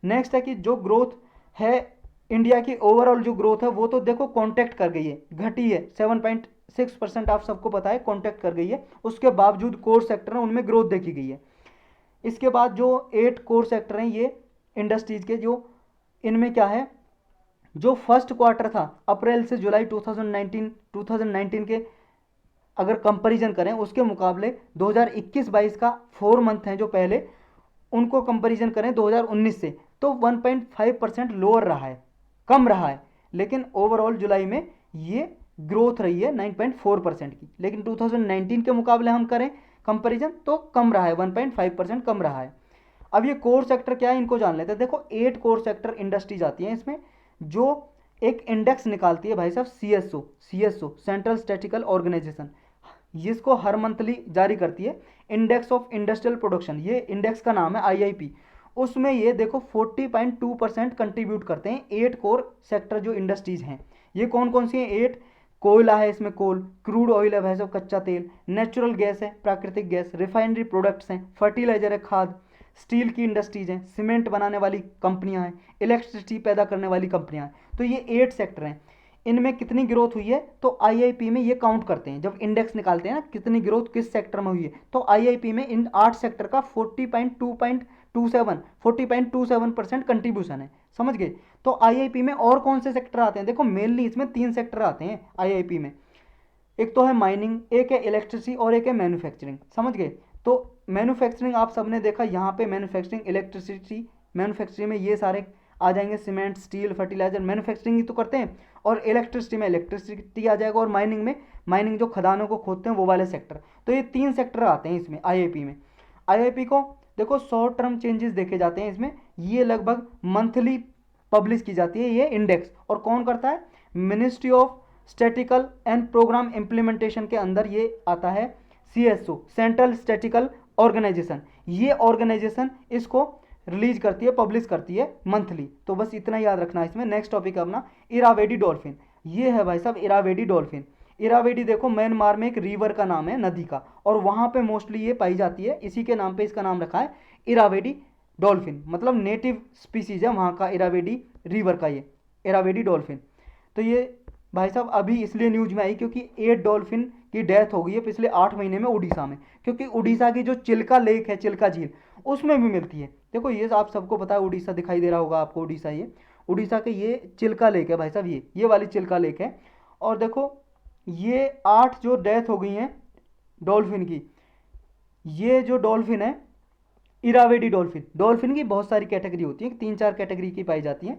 नेक्स्ट है कि जो ग्रोथ है इंडिया की ओवरऑल जो ग्रोथ है वो तो देखो कॉन्टैक्ट कर गई है, घटी है 7.6%, आप सबको पता है कॉन्टैक्ट कर गई है। उसके बावजूद कोर सेक्टर है उनमें ग्रोथ देखी गई है। इसके बाद जो 8 कोर सेक्टर हैं ये इंडस्ट्रीज के, जो इनमें क्या है, जो फर्स्ट क्वार्टर था अप्रैल से जुलाई 2019 के अगर कंपैरिजन करें उसके मुकाबले 2021-22 का 4 मंथ हैं जो पहले, उनको कंपैरिजन करें 2019 से, तो 1.5% लोअर रहा है, कम रहा है। लेकिन ओवरऑल जुलाई में ये ग्रोथ रही है 9.4% की। लेकिन 2019 के मुकाबले हम करें कंपैरिजन तो कम रहा है, 1.5% कम रहा है। अब ये कोर सेक्टर क्या है इनको जान लेते हैं। देखो 8 कोर सेक्टर इंडस्ट्रीज आती हैं इसमें, जो एक इंडेक्स निकालती है भाई साहब, सीएसओ सेंट्रल स्टैटिस्टिकल ऑर्गेनाइजेशन, जिसको हर मंथली जारी करती है, इंडेक्स ऑफ इंडस्ट्रियल प्रोडक्शन, ये इंडेक्स का नाम है आईआईपी। उसमें ये देखो 40.2% कंट्रीब्यूट करते हैं 8 कोर सेक्टर जो इंडस्ट्रीज हैं। ये कौन कौन सी हैं? 8 कोयला है इसमें, कोल, क्रूड ऑयल है भाई साहब कच्चा तेल, नेचुरल गैस है प्राकृतिक गैस, रिफाइनरी प्रोडक्ट्स हैं, फर्टिलाइजर है खाद, स्टील की इंडस्ट्रीज हैं, सीमेंट बनाने वाली कंपनियां हैं, इलेक्ट्रिसिटी पैदा करने वाली कंपनियां हैं। तो ये 8 सेक्टर हैं। इनमें कितनी ग्रोथ हुई है तो आईआईपी में ये काउंट करते हैं, जब इंडेक्स निकालते हैं ना कितनी ग्रोथ किस सेक्टर में हुई है, तो आईआईपी में इन 8 सेक्टर का 40.27% कंट्रीब्यूशन है। समझ गए। तो आईआईपी में और कौन से सेक्टर आते हैं, देखो मेनली इसमें 3 सेक्टर आते हैं आईआईपी में। एक तो है माइनिंग, एक है इलेक्ट्रिसिटी और एक है मैन्युफैक्चरिंग। समझ गए। तो मैन्युफैक्चरिंग आप सबने देखा यहाँ पे, मैन्युफैक्चरिंग, इलेक्ट्रिसिटी, मैन्युफैक्चरिंग में ये सारे आ जाएंगे, सीमेंट, स्टील, फर्टिलाइजर, मैन्युफैक्चरिंग ही तो करते हैं। और इलेक्ट्रिसिटी में इलेक्ट्रिसिटी आ जाएगा, और माइनिंग में माइनिंग जो खदानों को खोदते हैं वो वाले सेक्टर। तो ये 3 सेक्टर आते हैं इसमें आईआईपी में। आईआईपी को देखो शॉर्ट टर्म चेंजेस देखे जाते हैं इसमें, ये लगभग मंथली पब्लिश की जाती है ये इंडेक्स। और कौन करता है, ministry of statical and programme implementation के अंदर ये आता है, सीएसओ, सेंट्रल स्टैटिकल ऑर्गेनाइजेशन। ये ऑर्गेनाइजेशन इसको रिलीज करती है, पब्लिश करती है मंथली। तो बस इतना याद रखना है इसमें। नेक्स्ट टॉपिक है अपना इरावेडी डॉल्फिन। ये है भाई साहब इरावेडी डॉल्फिन। इरावेडी देखो म्यांमार में एक रिवर का नाम है, नदी का, और वहाँ पे मोस्टली ये पाई जाती है, इसी के नाम पे इसका नाम रखा है इरावेडी डॉल्फिन, मतलब नेटिव स्पीसीज है वहाँ का इरावेडी रिवर का ये इरावेडी डॉल्फिन। तो ये भाई साहब अभी इसलिए न्यूज में आई क्योंकि 8 डॉल्फिन की डेथ हो गई है पिछले 8 महीने में उड़ीसा में, क्योंकि उड़ीसा की जो चिल्का लेक है, चिल्का झील, उसमें भी मिलती है। देखो ये आप सबको पता है, उड़ीसा दिखाई दे रहा होगा आपको, उड़ीसा, ये उड़ीसा के ये चिल्का लेक है भाई साहब, ये वाली चिल्का लेक है। और देखो ये 8 जो डेथ हो गई हैं डॉल्फिन की, ये जो डॉल्फिन है इरावेडी डॉल्फिन, डॉल्फिन की बहुत सारी कैटेगरी होती है, 3-4 कैटेगरी की पाई जाती है।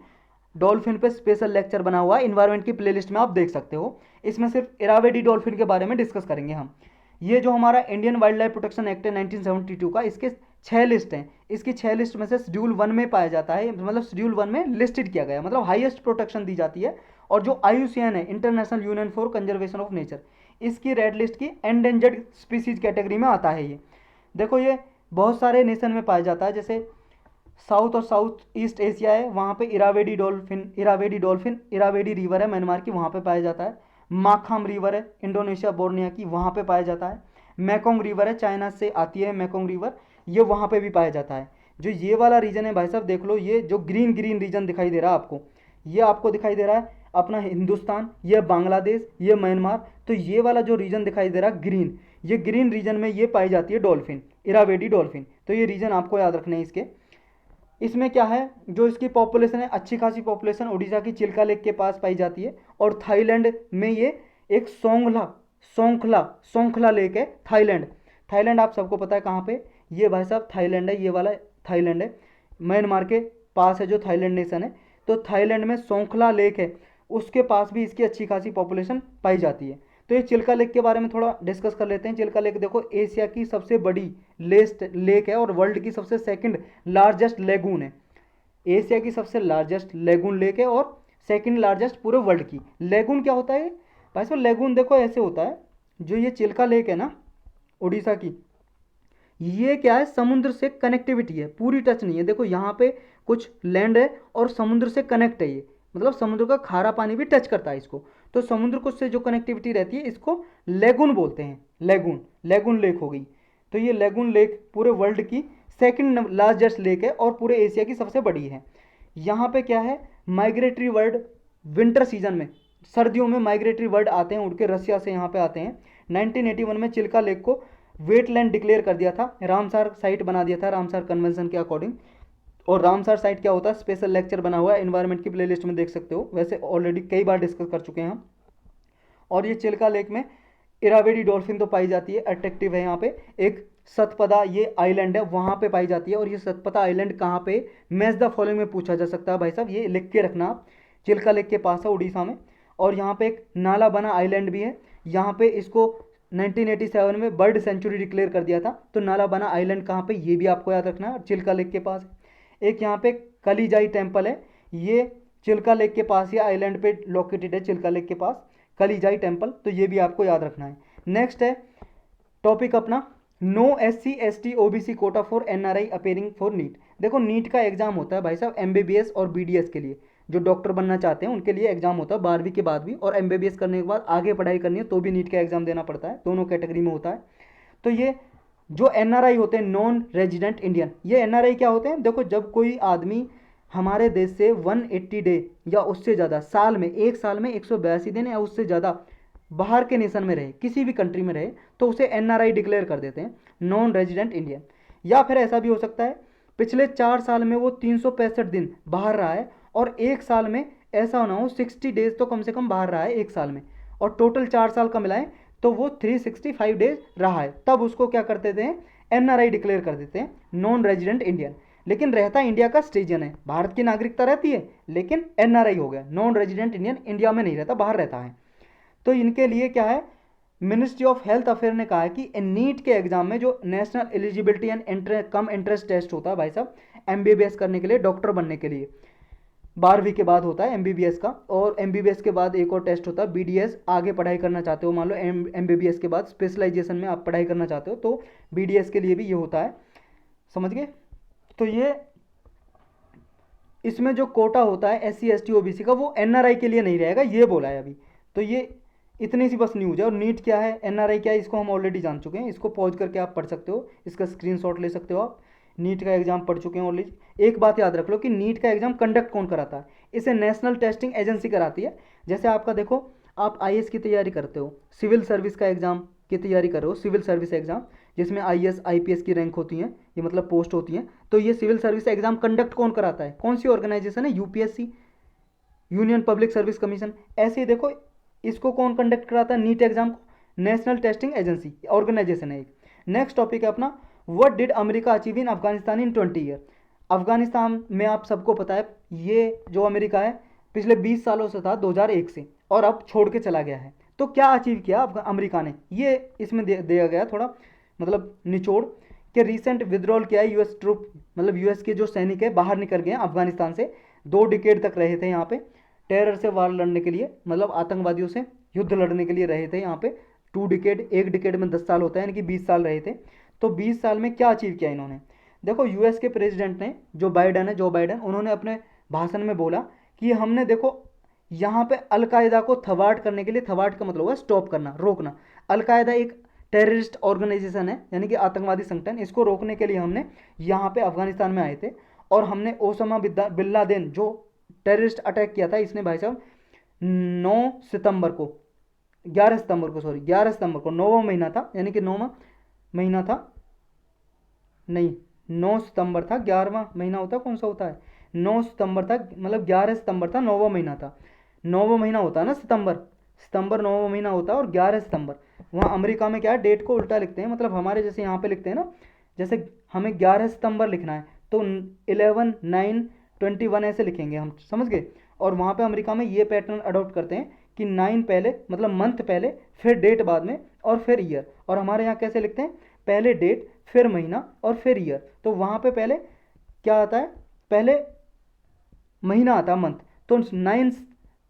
डॉल्फिन पे स्पेशल लेक्चर बना हुआ है इन्वायरमेंट की प्लेलिस्ट में, आप देख सकते हो। इसमें सिर्फ इरावेडी डॉल्फिन के बारे में डिस्कस करेंगे हम। ये जो हमारा Indian wild life protection act है 1972 का, इसके 6 लिस्ट हैं। इसकी 6 लिस्ट में से शेड्यूल 1 में पाया जाता है, मतलब शेड्यूल 1 में लिस्टेड किया गया, मतलब हाईएस्ट प्रोटेक्शन दी जाती है। और जो IUCN है, international union for conservation of nature, इसकी रेड लिस्ट की एंडेंजर्ड स्पीसीज कैटेगरी में आता है ये। देखो ये बहुत सारे नेशन में पाया जाता है, जैसे साउथ और साउथ ईस्ट एशिया है, वहाँ पे इरावेडी डॉल्फिन इरावेडी रिवर है म्यांमार की, वहाँ पे पाया जाता है। माखाम रिवर है इंडोनेशिया बोर्निया की, वहाँ पे पाया जाता है। मैकोंग रिवर है, चाइना से आती है मैकोंग रिवर, ये वहाँ पे भी पाया जाता है। जो ये वाला रीजन है भाई साहब देख लो, ये जो ग्रीन ग्रीन रीजन दिखाई दे रहा है आपको, ये आपको दिखाई दे रहा है अपना हिंदुस्तान, ये बांग्लादेश, ये म्यांमार। तो ये वाला जो रीजन दिखाई दे रहा है ग्रीन, ये ग्रीन रीजन में ये पाई जाती है डॉल्फिन, इरावेडी डॉल्फिन। तो ये रीजन आपको याद रखने हैं इसके। इसमें क्या है, जो इसकी पॉपुलेशन है, अच्छी खासी पॉपुलेशन उड़ीसा की चिल्का लेक के पास पाई जाती है। और थाईलैंड में ये एक सोंखला लेक है, थाईलैंड। थाईलैंड आप सबको पता है कहाँ पे, ये भाई साहब थाईलैंड है, ये वाला थाईलैंड है, म्यांमार के पास है जो थाईलैंड नेशन है। तो थाईलैंड में सोंखला लेक है, उसके पास भी इसकी अच्छी खासी पॉपुलेशन पाई जाती है। तो ये चिल्का लेक के बारे में थोड़ा डिस्कस कर लेते हैं। चिल्का लेक देखो एशिया की सबसे बड़ी लेक है और वर्ल्ड की सबसे सेकंड लार्जेस्ट लेगून है। एशिया की सबसे लार्जेस्ट लेगून लेक है और सेकंड लार्जेस्ट पूरे वर्ल्ड की। लेगून क्या होता है भाई साहब, लेगून देखो ऐसे होता है, जो ये चिल्का लेक है ना उड़ीसा की, ये क्या है, समुद्र से कनेक्टिविटी है, पूरी टच नहीं है। देखो यहाँ पे कुछ लैंड है और समुद्र से कनेक्ट है ये, मतलब समुद्र का खारा पानी भी टच करता है इसको। तो समुद्र को से जो कनेक्टिविटी रहती है इसको लेगून बोलते हैं, लेगून लेक हो गई। तो ये लेगून लेक पूरे वर्ल्ड की सेकंड लार्जेस्ट लेक है और पूरे एशिया की सबसे बड़ी है। यहाँ पे क्या है, माइग्रेटरी बर्ड विंटर सीजन में, सर्दियों में माइग्रेटरी बर्ड आते हैं उड़ के, रसिया से यहाँ पे आते हैं। 1981 में चिल्का लेक को वेटलैंड डिक्लेयर कर दिया था, रामसार साइट बना दिया था रामसार कन्वेंशन के अकॉर्डिंग। और रामसार साइट क्या होता है, स्पेशल लेक्चर बना हुआ है एनवायरनमेंट की प्लेलिस्ट में देख सकते हो, वैसे ऑलरेडी कई बार डिस्कस कर चुके हैं हम। और ये चिल्का लेक में इरावेडी डॉल्फिन तो पाई जाती है, अट्रैक्टिव है। यहाँ पे एक सतपदा ये आइलैंड है, वहाँ पे पाई जाती है। और ये सतपदा आइलैंड कहाँ पे, मैच द फॉलोइंग में पूछा जा सकता है भाई साहब, ये लिख के रखना आप। चिल्का लेक के पास है उड़ीसा में। और यहाँ पे एक नाला बना आइलैंड भी है, यहाँ पे इसको 1987 में बर्ड सेंचुरी डिक्लेयर कर दिया था। तो नाला बना आइलैंड कहाँ पे, ये भी आपको याद रखना है, चिल्का लेक के पास है। एक यहाँ पे कलीजाई टेम्पल है, ये चिल्का लेक के पास ही आइलैंड पे लोकेटेड है, चिल्का लेक के पास कलीजाई टेम्पल। तो ये भी आपको याद रखना है। नेक्स्ट है टॉपिक अपना, no SC ST OBC quota for NRI appearing for NEET. देखो नीट का एग्जाम होता है भाई साहब MBBS और BDS के लिए, जो डॉक्टर बनना चाहते हैं उनके लिए एग्जाम होता है 12वीं के बाद भी, और एमबीबीएस करने के बाद आगे पढ़ाई करनी है तो भी नीट का एग्जाम देना पड़ता है, दोनों कैटेगरी में होता है। तो ये जो एनआरआई होते हैं, नॉन रेजिडेंट इंडियन, ये एनआरआई क्या होते हैं? देखो, जब कोई आदमी हमारे देश से 180 डे या उससे ज़्यादा साल में, एक साल में 182 दिन या उससे ज़्यादा बाहर के नेशन में रहे, किसी भी कंट्री में रहे, तो उसे एनआरआई डिक्लेयर कर देते हैं, नॉन रेजिडेंट इंडियन। या फिर ऐसा भी हो सकता है पिछले 4 साल में वो 365 दिन बाहर रहा है, और एक साल में ऐसा ना हो 60 डेज तो कम से कम बाहर रहा है एक साल में, और टोटल 4 साल का मिलाएं तो वो 365 डेज रहा है, तब उसको क्या कर देते हैं? एनआरआई डिक्लेयर कर देते हैं, नॉन रेजिडेंट इंडियन। लेकिन रहता इंडिया का सिटीजन है, भारत की नागरिकता रहती है, लेकिन एनआरआई हो गया, नॉन रेजिडेंट इंडियन, इंडिया में नहीं रहता, बाहर रहता है। तो इनके लिए क्या है, मिनिस्ट्री ऑफ हेल्थ अफेयर ने कहा है कि नीट के एग्जाम में जो national eligibility and cum interest test होता है भाई साहब, एमबीबीएस करने के लिए, डॉक्टर बनने के लिए, 12वीं के बाद होता है एमबीबीएस का, और एमबीबीएस के बाद एक और टेस्ट होता है बीडीएस। आगे पढ़ाई करना चाहते हो, मान लो एमबीबीएस के बाद स्पेशलाइजेशन में आप पढ़ाई करना चाहते हो, तो बीडीएस के लिए भी ये होता है, समझ गए? तो ये इसमें जो कोटा होता है एससी एसटी ओबीसी का, वो एनआरआई के लिए नहीं रहेगा, ये बोला है अभी। तो ये इतनी सी बस न्यूज़ है। और नीट क्या है, एनआरआई क्या है, इसको हम ऑलरेडी जान चुके हैं, इसको पॉज करके आप पढ़ सकते हो, इसका स्क्रीनशॉट ले सकते हो आप। नीट का एग्जाम पढ़ चुके हैं ऑलरेडी। एक बात याद रख लो कि नीट का एग्जाम कंडक्ट कौन कराता है? इसे नेशनल टेस्टिंग एजेंसी कराती है। जैसे आपका देखो, आप आईएएस की तैयारी करते हो, सिविल सर्विस का एग्जाम की तैयारी कर रहे हो, सिविल सर्विस एग्जाम जिसमें आईएएस आईपीएस की रैंक होती है, ये मतलब पोस्ट होती है, तो ये सिविल सर्विस एग्जाम कंडक्ट कौन कराता है? कौन सी ऑर्गेनाइजेशन है? UPSC, union public service commission. ऐसे ही देखो, इसको कौन कंडक्ट कराता है नीट एग्जाम को? नेशनल टेस्टिंग एजेंसी, ऑर्गेनाइजेशन है एक। नेक्स्ट टॉपिक है अपना, what did America achieve in Afghanistan in 20 year. Afghanistan में आप सबको पता है, ये जो अमेरिका है पिछले 20 सालों से था, 2001 से, और अब छोड़ के चला गया है। तो क्या अचीव किया अमेरिका ने, ये इसमें दिया गया थोड़ा मतलब निचोड़ के। रिसेंट विद्रॉल किया है यूएस ट्रूप, मतलब यूएस के जो सैनिक है बाहर निकल गए हैं अफगानिस्तान से, 2 डिकेड तक रहे थे यहाँ पे टेरर से वार लड़ने के लिए, मतलब आतंकवादियों से युद्ध लड़ने के लिए रहे थे यहाँ पे। 2 डिकेड, एक डिकेड में 10 साल होता है, यानी कि 20 साल रहे थे। तो 20 साल में क्या अचीव किया इन्होंने? देखो, यूएस के प्रेसिडेंट ने, जो बाइडन है, जो बाइडन, उन्होंने अपने भाषण में बोला कि हमने देखो यहाँ पे अलकायदा को थवाट करने के लिए, थवाट का मतलब है स्टॉप करना, रोकना। अलकायदा एक टेररिस्ट ऑर्गेनाइजेशन है, यानी कि आतंकवादी संगठन, इसको रोकने के लिए हमने यहाँ पे अफगानिस्तान में आए थे। और हमने ओसामा बिन लादेन जो टेररिस्ट अटैक किया था, इसने भाई साहब 9 सितंबर को, 11 सितंबर को, सॉरी 11 सितंबर को, 9वां महीना था, यानी कि 9वां महीना था, नहीं 9 सितंबर था, 11वां महीना होता कौन सा होता है? 9 सितंबर था, मतलब 11 सितंबर था, 9वां महीना था। 9वां महीना होता है ना सितंबर, सितंबर 9वां महीना होता है, और 11 सितंबर वहाँ अमेरिका में क्या है, डेट को उल्टा लिखते हैं, मतलब हमारे जैसे यहाँ पे लिखते हैं ना, जैसे हमें 11 सितंबर लिखना है तो 11/9/21 ऐसे लिखेंगे हम, समझ गए? और वहाँ पे अमेरिका में ये पैटर्न अडॉप्ट करते हैं कि 9 पहले, मतलब मंथ पहले, फिर डेट बाद में, और फिर ईयर। और हमारे यहाँ कैसे लिखते हैं, पहले डेट, फिर महीना, और फिर ईयर। तो वहाँ पे पहले क्या आता है, पहले महीना आता है, मंथ। तो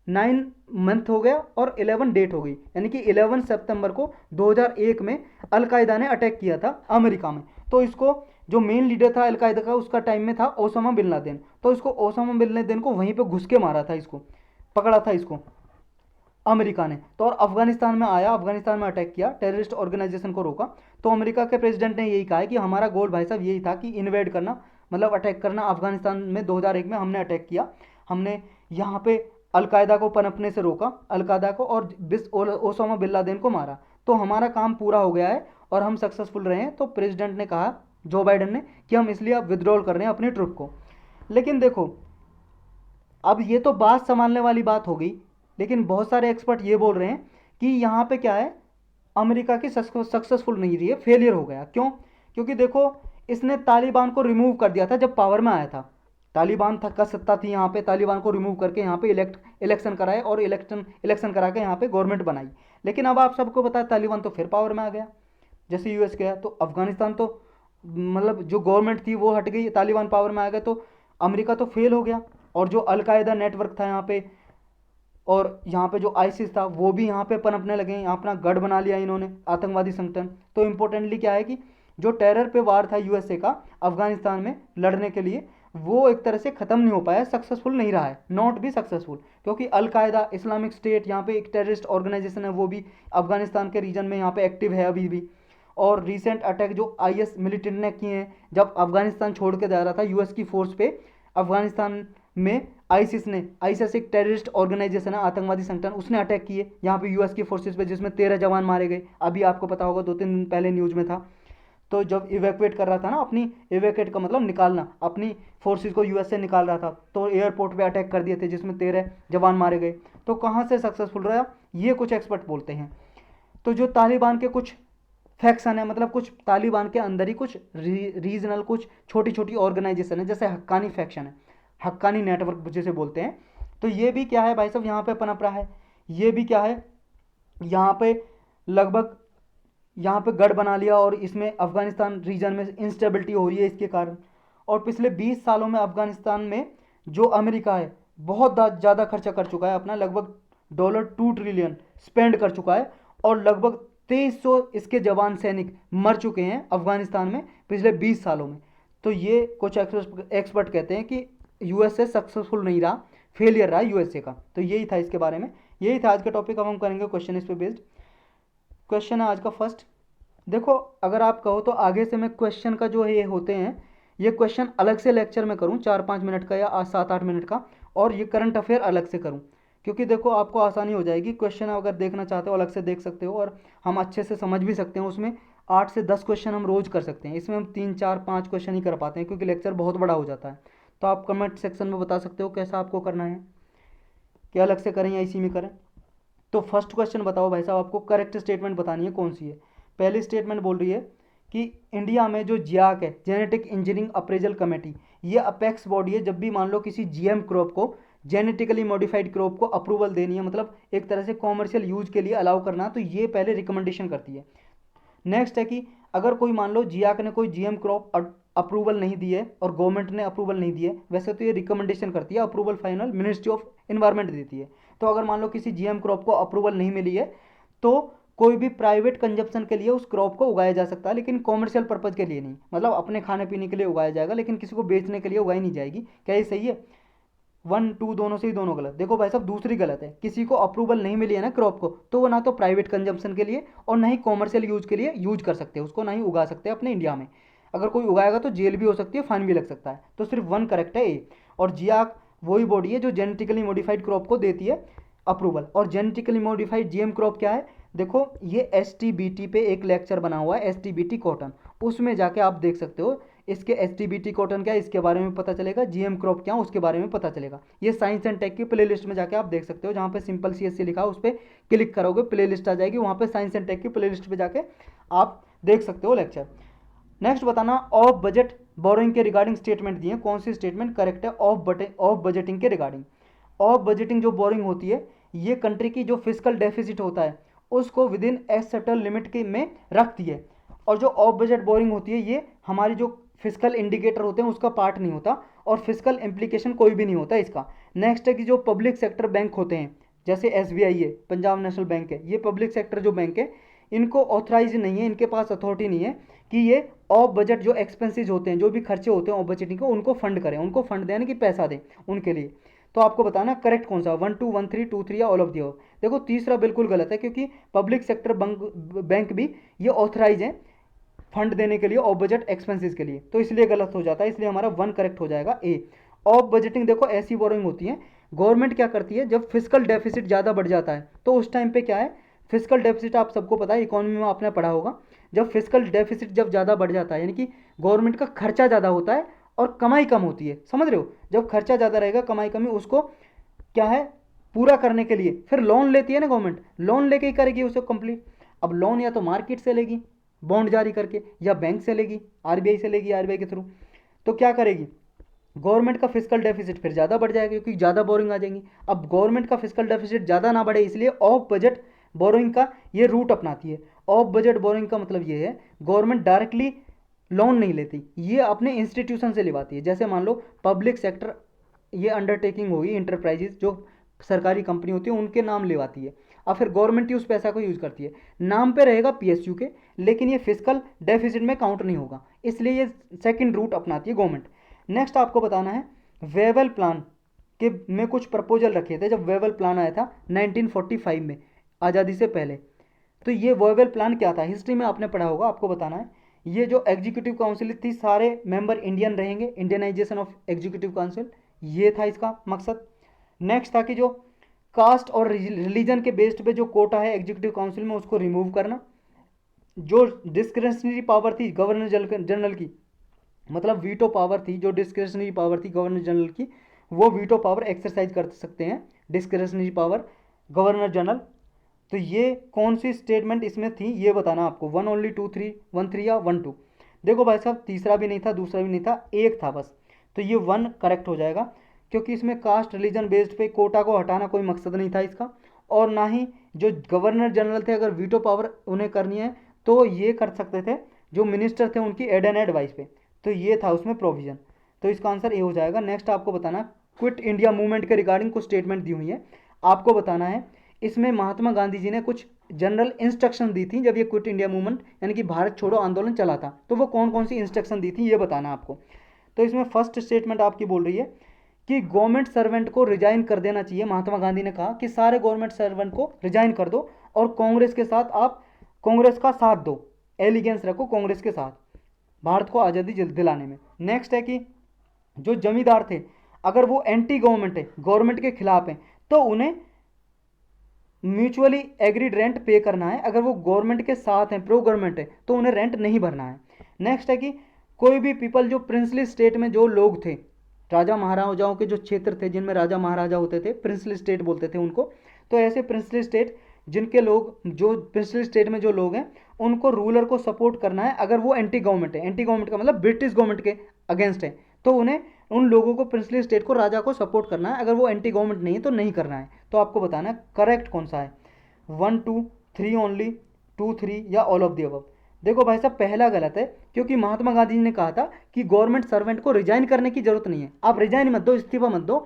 9 मंथ हो गया और 11 डेट हो गई, यानी कि 11 सितंबर को 2001 में अलकायदा ने अटैक किया था अमेरिका में। तो इसको जो मेन लीडर था अलकायदा का उसका टाइम में था ओसामा बिन लादेन, तो इसको ओसामा बिन लादेन को वहीं पे घुस के मारा था, इसको पकड़ा था इसको अमेरिका ने। तो और अफगानिस्तान में आया, अफगानिस्तान में अटैक किया, टेररिस्ट ऑर्गेनाइजेशन को रोका। तो अमेरिका के प्रेसिडेंट ने यही कहा है कि हमारा गोल भाई साहब यही था कि इन्वेड करना, मतलब अटैक करना। अफगानिस्तान में 2001 में हमने अटैक किया, हमने यहाँ पे अलकायदा को पनपने से रोका, अलकायदा को, और ओसामा बिन लादेन को मारा। तो हमारा काम पूरा हो गया है और हम सक्सेसफुल रहे हैं। तो प्रेसिडेंट ने कहा, जो बाइडन ने, कि हम इसलिए अब विड्रॉल कर रहे हैं अपनी ट्रुप को। लेकिन देखो, अब ये तो बात संभालने वाली बात हो गई, लेकिन बहुत सारे एक्सपर्ट ये बोल रहे हैं कि यहाँ पे क्या है, अमेरिका की सक्सेसफुल नहीं रही है, फेलियर हो गया। क्यों? क्योंकि देखो, इसने तालिबान को रिमूव कर दिया था जब पावर में आया था। तालिबान का सत्ता थी यहाँ पे, तालिबान को रिमूव करके यहाँ पे इलेक्शन कराए, और इलेक्शन करा के यहाँ पे गवर्नमेंट बनाई। लेकिन अब आप सबको पता है तालिबान तो फिर पावर में आ गया, जैसे यूएस गया। तो अफगानिस्तान तो मतलब जो गवर्नमेंट थी वो हट गई, तालिबान पावर में आ गया, तो अमेरिका तो फेल हो गया। और जो अलकायदा नेटवर्क था यहाँ पे, और यहाँ पे जो आईसिस था, वो भी यहाँ पे पनपने लगे, यहाँ अपना गढ़ बना लिया इन्होंने, आतंकवादी संगठन। तो इम्पोर्टेंटली क्या है कि जो टेरर पे वार था यूएसए का अफगानिस्तान में लड़ने के लिए, वो एक तरह से ख़त्म नहीं हो पाया, सक्सेसफुल नहीं रहा है, नॉट भी सक्सेसफुल, क्योंकि अलकायदा, इस्लामिक स्टेट यहाँ पे एक टेररिस्ट ऑर्गेनाइजेशन है, वो भी अफगानिस्तान के रीजन में यहाँ पे एक्टिव है अभी भी। और रिसेंट अटैक जो आईएस मिलिटेंट ने किए हैं जब अफगानिस्तान छोड़ के जा रहा था यूएस की फोर्स पे अफगानिस्तान में, आईसिस एक टेररिस्ट ऑर्गेनाइजेशन है, आतंकवादी संगठन, उसने अटैक किए यहाँ पे यूएस की फोर्सेज पे, जिसमें 13 जवान मारे गए। अभी आपको पता होगा 2-3 दिन पहले न्यूज़ में था। तो जब इवैक्यूएट कर रहा था ना, अपनी इवैक्यूएट का मतलब निकालना, अपनी फोर्सेस को यूएस से निकाल रहा था, तो एयरपोर्ट पे अटैक कर दिए थे जिसमें 13 जवान मारे गए। तो कहाँ से सक्सेसफुल रहा, ये कुछ एक्सपर्ट बोलते हैं। तो जो तालिबान के कुछ फैक्शन है, मतलब कुछ तालिबान के अंदर ही कुछ रीजनल कुछ छोटी छोटी ऑर्गेनाइजेशन है, जैसे हक्कानी फैक्शन है, हक्कानी नेटवर्क जिसे बोलते हैं। तो ये भी क्या है भाई साहब, यहाँ पे पनप रहा है। ये भी क्या है, यहाँ पे लगभग यहाँ पे गढ़ बना लिया, और इसमें अफगानिस्तान रीजन में इंस्टेबिलिटी हो रही है इसके कारण। और पिछले 20 सालों में अफगानिस्तान में जो अमेरिका है बहुत ज़्यादा खर्चा कर चुका है अपना, लगभग $2 ट्रिलियन स्पेंड कर चुका है, और लगभग 2300 इसके जवान सैनिक मर चुके हैं अफगानिस्तान में पिछले 20 सालों में। तो ये कुछ एक्सपर्ट कहते हैं कि यूएसए सक्सेसफुल नहीं रहा, फेलियर रहा यूएसए का। तो यही था इसके बारे में, यही था आज का टॉपिक। अब हम करेंगे क्वेश्चन इस पे बेस्ड। क्वेश्चन है आज का फर्स्ट। देखो अगर आप कहो तो आगे से मैं क्वेश्चन का जो ये होते हैं, ये क्वेश्चन अलग से लेक्चर में करूँ 4-5 मिनट का या 7-8 मिनट का, और ये करंट अफेयर अलग से करूँ, क्योंकि देखो आपको आसानी हो जाएगी। क्वेश्चन अगर देखना चाहते हो अलग से देख सकते हो, और हम अच्छे से समझ भी सकते हैं। उसमें 8 से 10 क्वेश्चन हम रोज़ कर सकते हैं, इसमें हम 3-4-5 क्वेश्चन ही कर पाते हैं क्योंकि लेक्चर बहुत बड़ा हो जाता है। तो आप कमेंट सेक्शन में बता सकते हो कैसा आपको करना है, क्या अलग से करें या इसी में करें। तो फर्स्ट क्वेश्चन बताओ भाई साहब, आपको करेक्ट स्टेटमेंट बतानी है कौन सी है। पहली स्टेटमेंट बोल रही है कि इंडिया में जो जियाक है, जेनेटिक इंजीनियरिंग अप्रेजल कमेटी, ये अपेक्स बॉडी है। जब भी मान लो किसी जीएम क्रॉप को, जेनेटिकली मॉडिफाइड क्रॉप को अप्रूवल देनी है, मतलब एक तरह से कॉमर्शियल यूज के लिए अलाउ करना, तो ये पहले रिकमेंडेशन करती है। नेक्स्ट है कि अगर कोई मान लो जियाक ने कोई जीएम क्रॉप अप्रूवल नहीं दी है और गवर्नमेंट ने अप्रूवल नहीं दी है, वैसे तो ये रिकमेंडेशन करती है, approval final ministry of environment देती है। तो अगर मान लो किसी जीएम क्रॉप को अप्रूवल नहीं मिली है, तो कोई भी प्राइवेट कंजप्शन के लिए उस क्रॉप को उगाया जा सकता है, लेकिन कॉमर्शियल पर्पज के लिए नहीं, मतलब अपने खाने पीने के लिए उगाया जाएगा, लेकिन किसी को बेचने के लिए उगाई नहीं जाएगी। क्या ये सही है? 1 2 दोनों से ही दोनों गलत। देखो भाई साहब दूसरी गलत है, किसी को अप्रूवल नहीं मिली है ना क्रॉप को, तो वो ना तो प्राइवेट कंजम्पशन के लिए और ना ही कॉमर्शियल यूज के लिए यूज कर सकते हैं, उसको ना ही उगा सकते हैं अपने इंडिया में। अगर कोई उगाएगा तो जेल भी हो सकती है, फाइन भी लग सकता है। तो सिर्फ 1 करेक्ट है ए। और जियाक वही बॉडी है जो जेनेटिकली मॉडिफाइड क्रॉप को देती है अप्रूवल। और जेनेटिकली मॉडिफाइड जीएम क्रॉप क्या है, देखो ये एसटीबीटी पे एक लेक्चर बना हुआ है, एसटीबीटी कॉटन, उसमें जाके आप देख सकते हो। इसके एसटीबीटी कॉटन क्या है इसके बारे में पता चलेगा, जीएम क्रॉप क्या है उसके बारे में पता चलेगा। ये साइंस एंड टेक की प्लेलिस्ट में जाके आप देख सकते हो, जहाँ पे सिंपल सीएससी लिखा है उस पर क्लिक करोगे प्लेलिस्ट आ जाएगी, वहाँ पे साइंस एंड टेक की प्लेलिस्ट पे जाके आप देख सकते हो लेक्चर। नेक्स्ट बताना, ऑफ बजट बोरोइंग के रिगार्डिंग स्टेटमेंट दिए, कौन सी स्टेटमेंट करेक्ट है ऑफ बजटिंग के रिगार्डिंग। ऑफ बजटिंग जो बोरिंग होती है, ये कंट्री की जो फिजिकल डेफिसिट होता है उसको with in a certain limit के में रखती है। और जो ऑफ बजट बोरिंग होती है, ये हमारी जो फिजिकल इंडिकेटर होते हैं उसका पार्ट नहीं होता, और फिजिकल इम्प्लीकेशन कोई भी नहीं होता इसका। नेक्स्ट है कि जो पब्लिक सेक्टर बैंक होते हैं, जैसे एसबीआई है, पंजाब नेशनल बैंक है, ये पब्लिक सेक्टर जो बैंक है, इनको ऑथराइज नहीं है, इनके पास अथॉरिटी नहीं है कि ये ऑफ बजट जो एक्सपेंसेस होते हैं, जो भी खर्चे होते हैं ऑफ बजटिंग को, उनको फंड करें, उनको फंड दें कि पैसा दें उनके लिए। तो आपको बताना करेक्ट कौन सा, 1 2 1 3 2 3 या ऑल ऑफ दी अबव। देखो तीसरा बिल्कुल गलत है, क्योंकि पब्लिक सेक्टर बैंक भी ये ऑथराइज है फंड देने के लिए ऑफ बजट एक्सपेंसेस के लिए, तो इसलिए गलत हो जाता है, इसलिए हमारा 1 करेक्ट हो जाएगा ए। ऑफ बजटिंग देखो ऐसी बोरिंग होती है, गवर्नमेंट क्या करती है जब फिजिकल डेफिसिट ज़्यादा बढ़ जाता है, तो उस टाइम पे क्या है, फिजिकल डेफिसिट आप सबको पता है, इकोनॉमी में आपने पढ़ा होगा, जब फिजिकल डेफिसिट जब ज़्यादा बढ़ जाता है, यानी कि गवर्नमेंट का खर्चा ज़्यादा होता है और कमाई कम होती है, समझ रहे हो। जब खर्चा ज़्यादा रहेगा कमाई कमी, उसको क्या है पूरा करने के लिए फिर लोन लेती है ना गवर्नमेंट, लोन लेके ही करेगी उसे कंप्लीट। अब लोन या तो मार्केट से लेगी बॉन्ड जारी करके, या बैंक से लेगी, आरबीआई से लेगी, आरबीआई के थ्रू। तो क्या करेगी गवर्नमेंट का फिजिकल डेफिसिट फिर ज़्यादा बढ़ जाएगा, क्योंकि ज़्यादा बोरिंग आ जाएंगी। अब गवर्नमेंट का फिजिकल डेफिसिट ज़्यादा ना बढ़े, इसलिए ऑफ बजट बोरिंग का ये रूट अपनाती है। ऑफ बजट बोरिंग का मतलब ये है गवर्नमेंट डायरेक्टली लोन नहीं लेती, ये अपने इंस्टीट्यूशन से लिवाती है। जैसे मान लो पब्लिक सेक्टर ये अंडरटेकिंग होगी, इंटरप्राइजेज जो सरकारी कंपनी होती है उनके नाम लेवाती है, और फिर गवर्नमेंट ही उस पैसा को यूज़ करती है। नाम पे रहेगा पीएसयू के, लेकिन ये फिजिकल डेफिसिट में काउंट नहीं होगा, इसलिए ये सेकंड रूट अपनाती है गवर्नमेंट। नेक्स्ट आपको बताना है वेवल प्लान के में कुछ प्रपोजल रखे थे जब वेवल प्लान आया था 1945 में, आज़ादी से पहले। तो ये वेवल प्लान क्या था, हिस्ट्री में आपने पढ़ा होगा, आपको बताना है। ये जो एग्जीक्यूटिव काउंसिल थी, सारे मेंबर इंडियन रहेंगे, इंडियनाइजेशन ऑफ एग्जीक्यूटिव काउंसिल, ये था इसका मकसद। नेक्स्ट था कि जो कास्ट और रिलीजन के बेस्ड पे जो कोटा है एग्जीक्यूटिव काउंसिल में, उसको रिमूव करना। जो डिस्क्रिशनरी पावर थी गवर्नर जनरल की, मतलब वीटो पावर थी, जो डिस्क्रिशनरी पावर थी गवर्नर जनरल की, वो वीटो पावर एक्सरसाइज कर सकते हैं, डिस्क्रिशनरी पावर गवर्नर जनरल। तो ये कौन सी स्टेटमेंट इसमें थी ये बताना आपको, 1 ओनली 2 3 1 3 या 1 2। देखो भाई साहब, तीसरा भी नहीं था, दूसरा भी नहीं था, एक था बस, तो ये 1 करेक्ट हो जाएगा, क्योंकि इसमें कास्ट रिलीजन बेस्ड पे कोटा को हटाना कोई मकसद नहीं था इसका, और ना ही जो गवर्नर जनरल थे अगर वीटो पावर उन्हें करनी है तो ये कर सकते थे जो मिनिस्टर थे उनकी एड एंड एडवाइस पे, तो ये था उसमें प्रोविजन। तो इसका आंसर ये हो जाएगा। नेक्स्ट आपको बताना, क्विट इंडिया मूवमेंट के रिगार्डिंग कुछ स्टेटमेंट दी हुई है, आपको बताना है इसमें महात्मा गांधी जी ने कुछ जनरल इंस्ट्रक्शन दी थी जब ये क्विट इंडिया मूवमेंट यानी कि भारत छोड़ो आंदोलन चला था, तो वो कौन कौन सी इंस्ट्रक्शन दी थी ये बताना आपको। तो इसमें फर्स्ट स्टेटमेंट आपकी बोल रही है कि गवर्नमेंट सर्वेंट को रिजाइन कर देना चाहिए। महात्मा गांधी ने कहा कि सारे गवर्नमेंट सर्वेंट को रिजाइन कर दो और कांग्रेस के साथ आप कांग्रेस का साथ दो, एलिगेंस रखो कांग्रेस के साथ भारत को आज़ादी दिलाने में। नेक्स्ट है कि जो जमींदार थे अगर वो एंटी गवर्नमेंट है, गवर्नमेंट के खिलाफ है, तो उन्हें म्यूचुअली एग्रीड रेंट पे करना है, अगर वो गवर्नमेंट के साथ हैं, प्रो गवर्नमेंट है, तो उन्हें रेंट नहीं भरना है। नेक्स्ट है कि कोई भी पीपल जो प्रिंसली स्टेट में जो लोग थे, राजा महाराजाओं के जो क्षेत्र थे जिनमें राजा महाराजा होते थे, प्रिंसली स्टेट बोलते थे उनको, तो ऐसे प्रिंसली स्टेट जिनके लोग, जो प्रिंसली स्टेट में जो लोग हैं उनको रूलर को सपोर्ट करना है अगर वो एंटी गवर्नमेंट है, एंटी गवर्नमेंट का मतलब ब्रिटिश गवर्नमेंट के अगेंस्ट है, तो उन्हें उन लोगों को प्रिंसली स्टेट को राजा को सपोर्ट करना है, अगर वो एंटी गवर्नमेंट नहीं है तो नहीं करना है। तो आपको बताना है करेक्ट कौन सा है, 1 2 3 ओनली, 2 3 या ऑल ऑफ द अबव। देखो भाई साहब, पहला गलत है, क्योंकि महात्मा गांधी जी ने कहा था कि गवर्नमेंट सर्वेंट को रिजाइन करने की जरूरत नहीं है, आप रिजाइन मत दो, इस्तीफा मत दो,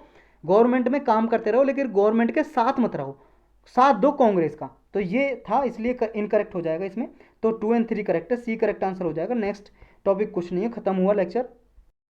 गवर्नमेंट में काम करते रहो लेकिन गवर्नमेंट के साथ मत रहो, साथ दो कांग्रेस का। तो ये था, इसलिए इनकरेक्ट हो जाएगा इसमें। तो 2 और 3 करेक्ट है, सी करेक्ट आंसर हो जाएगा। नेक्स्ट टॉपिक कुछ नहीं है, खत्म हुआ लेक्चर।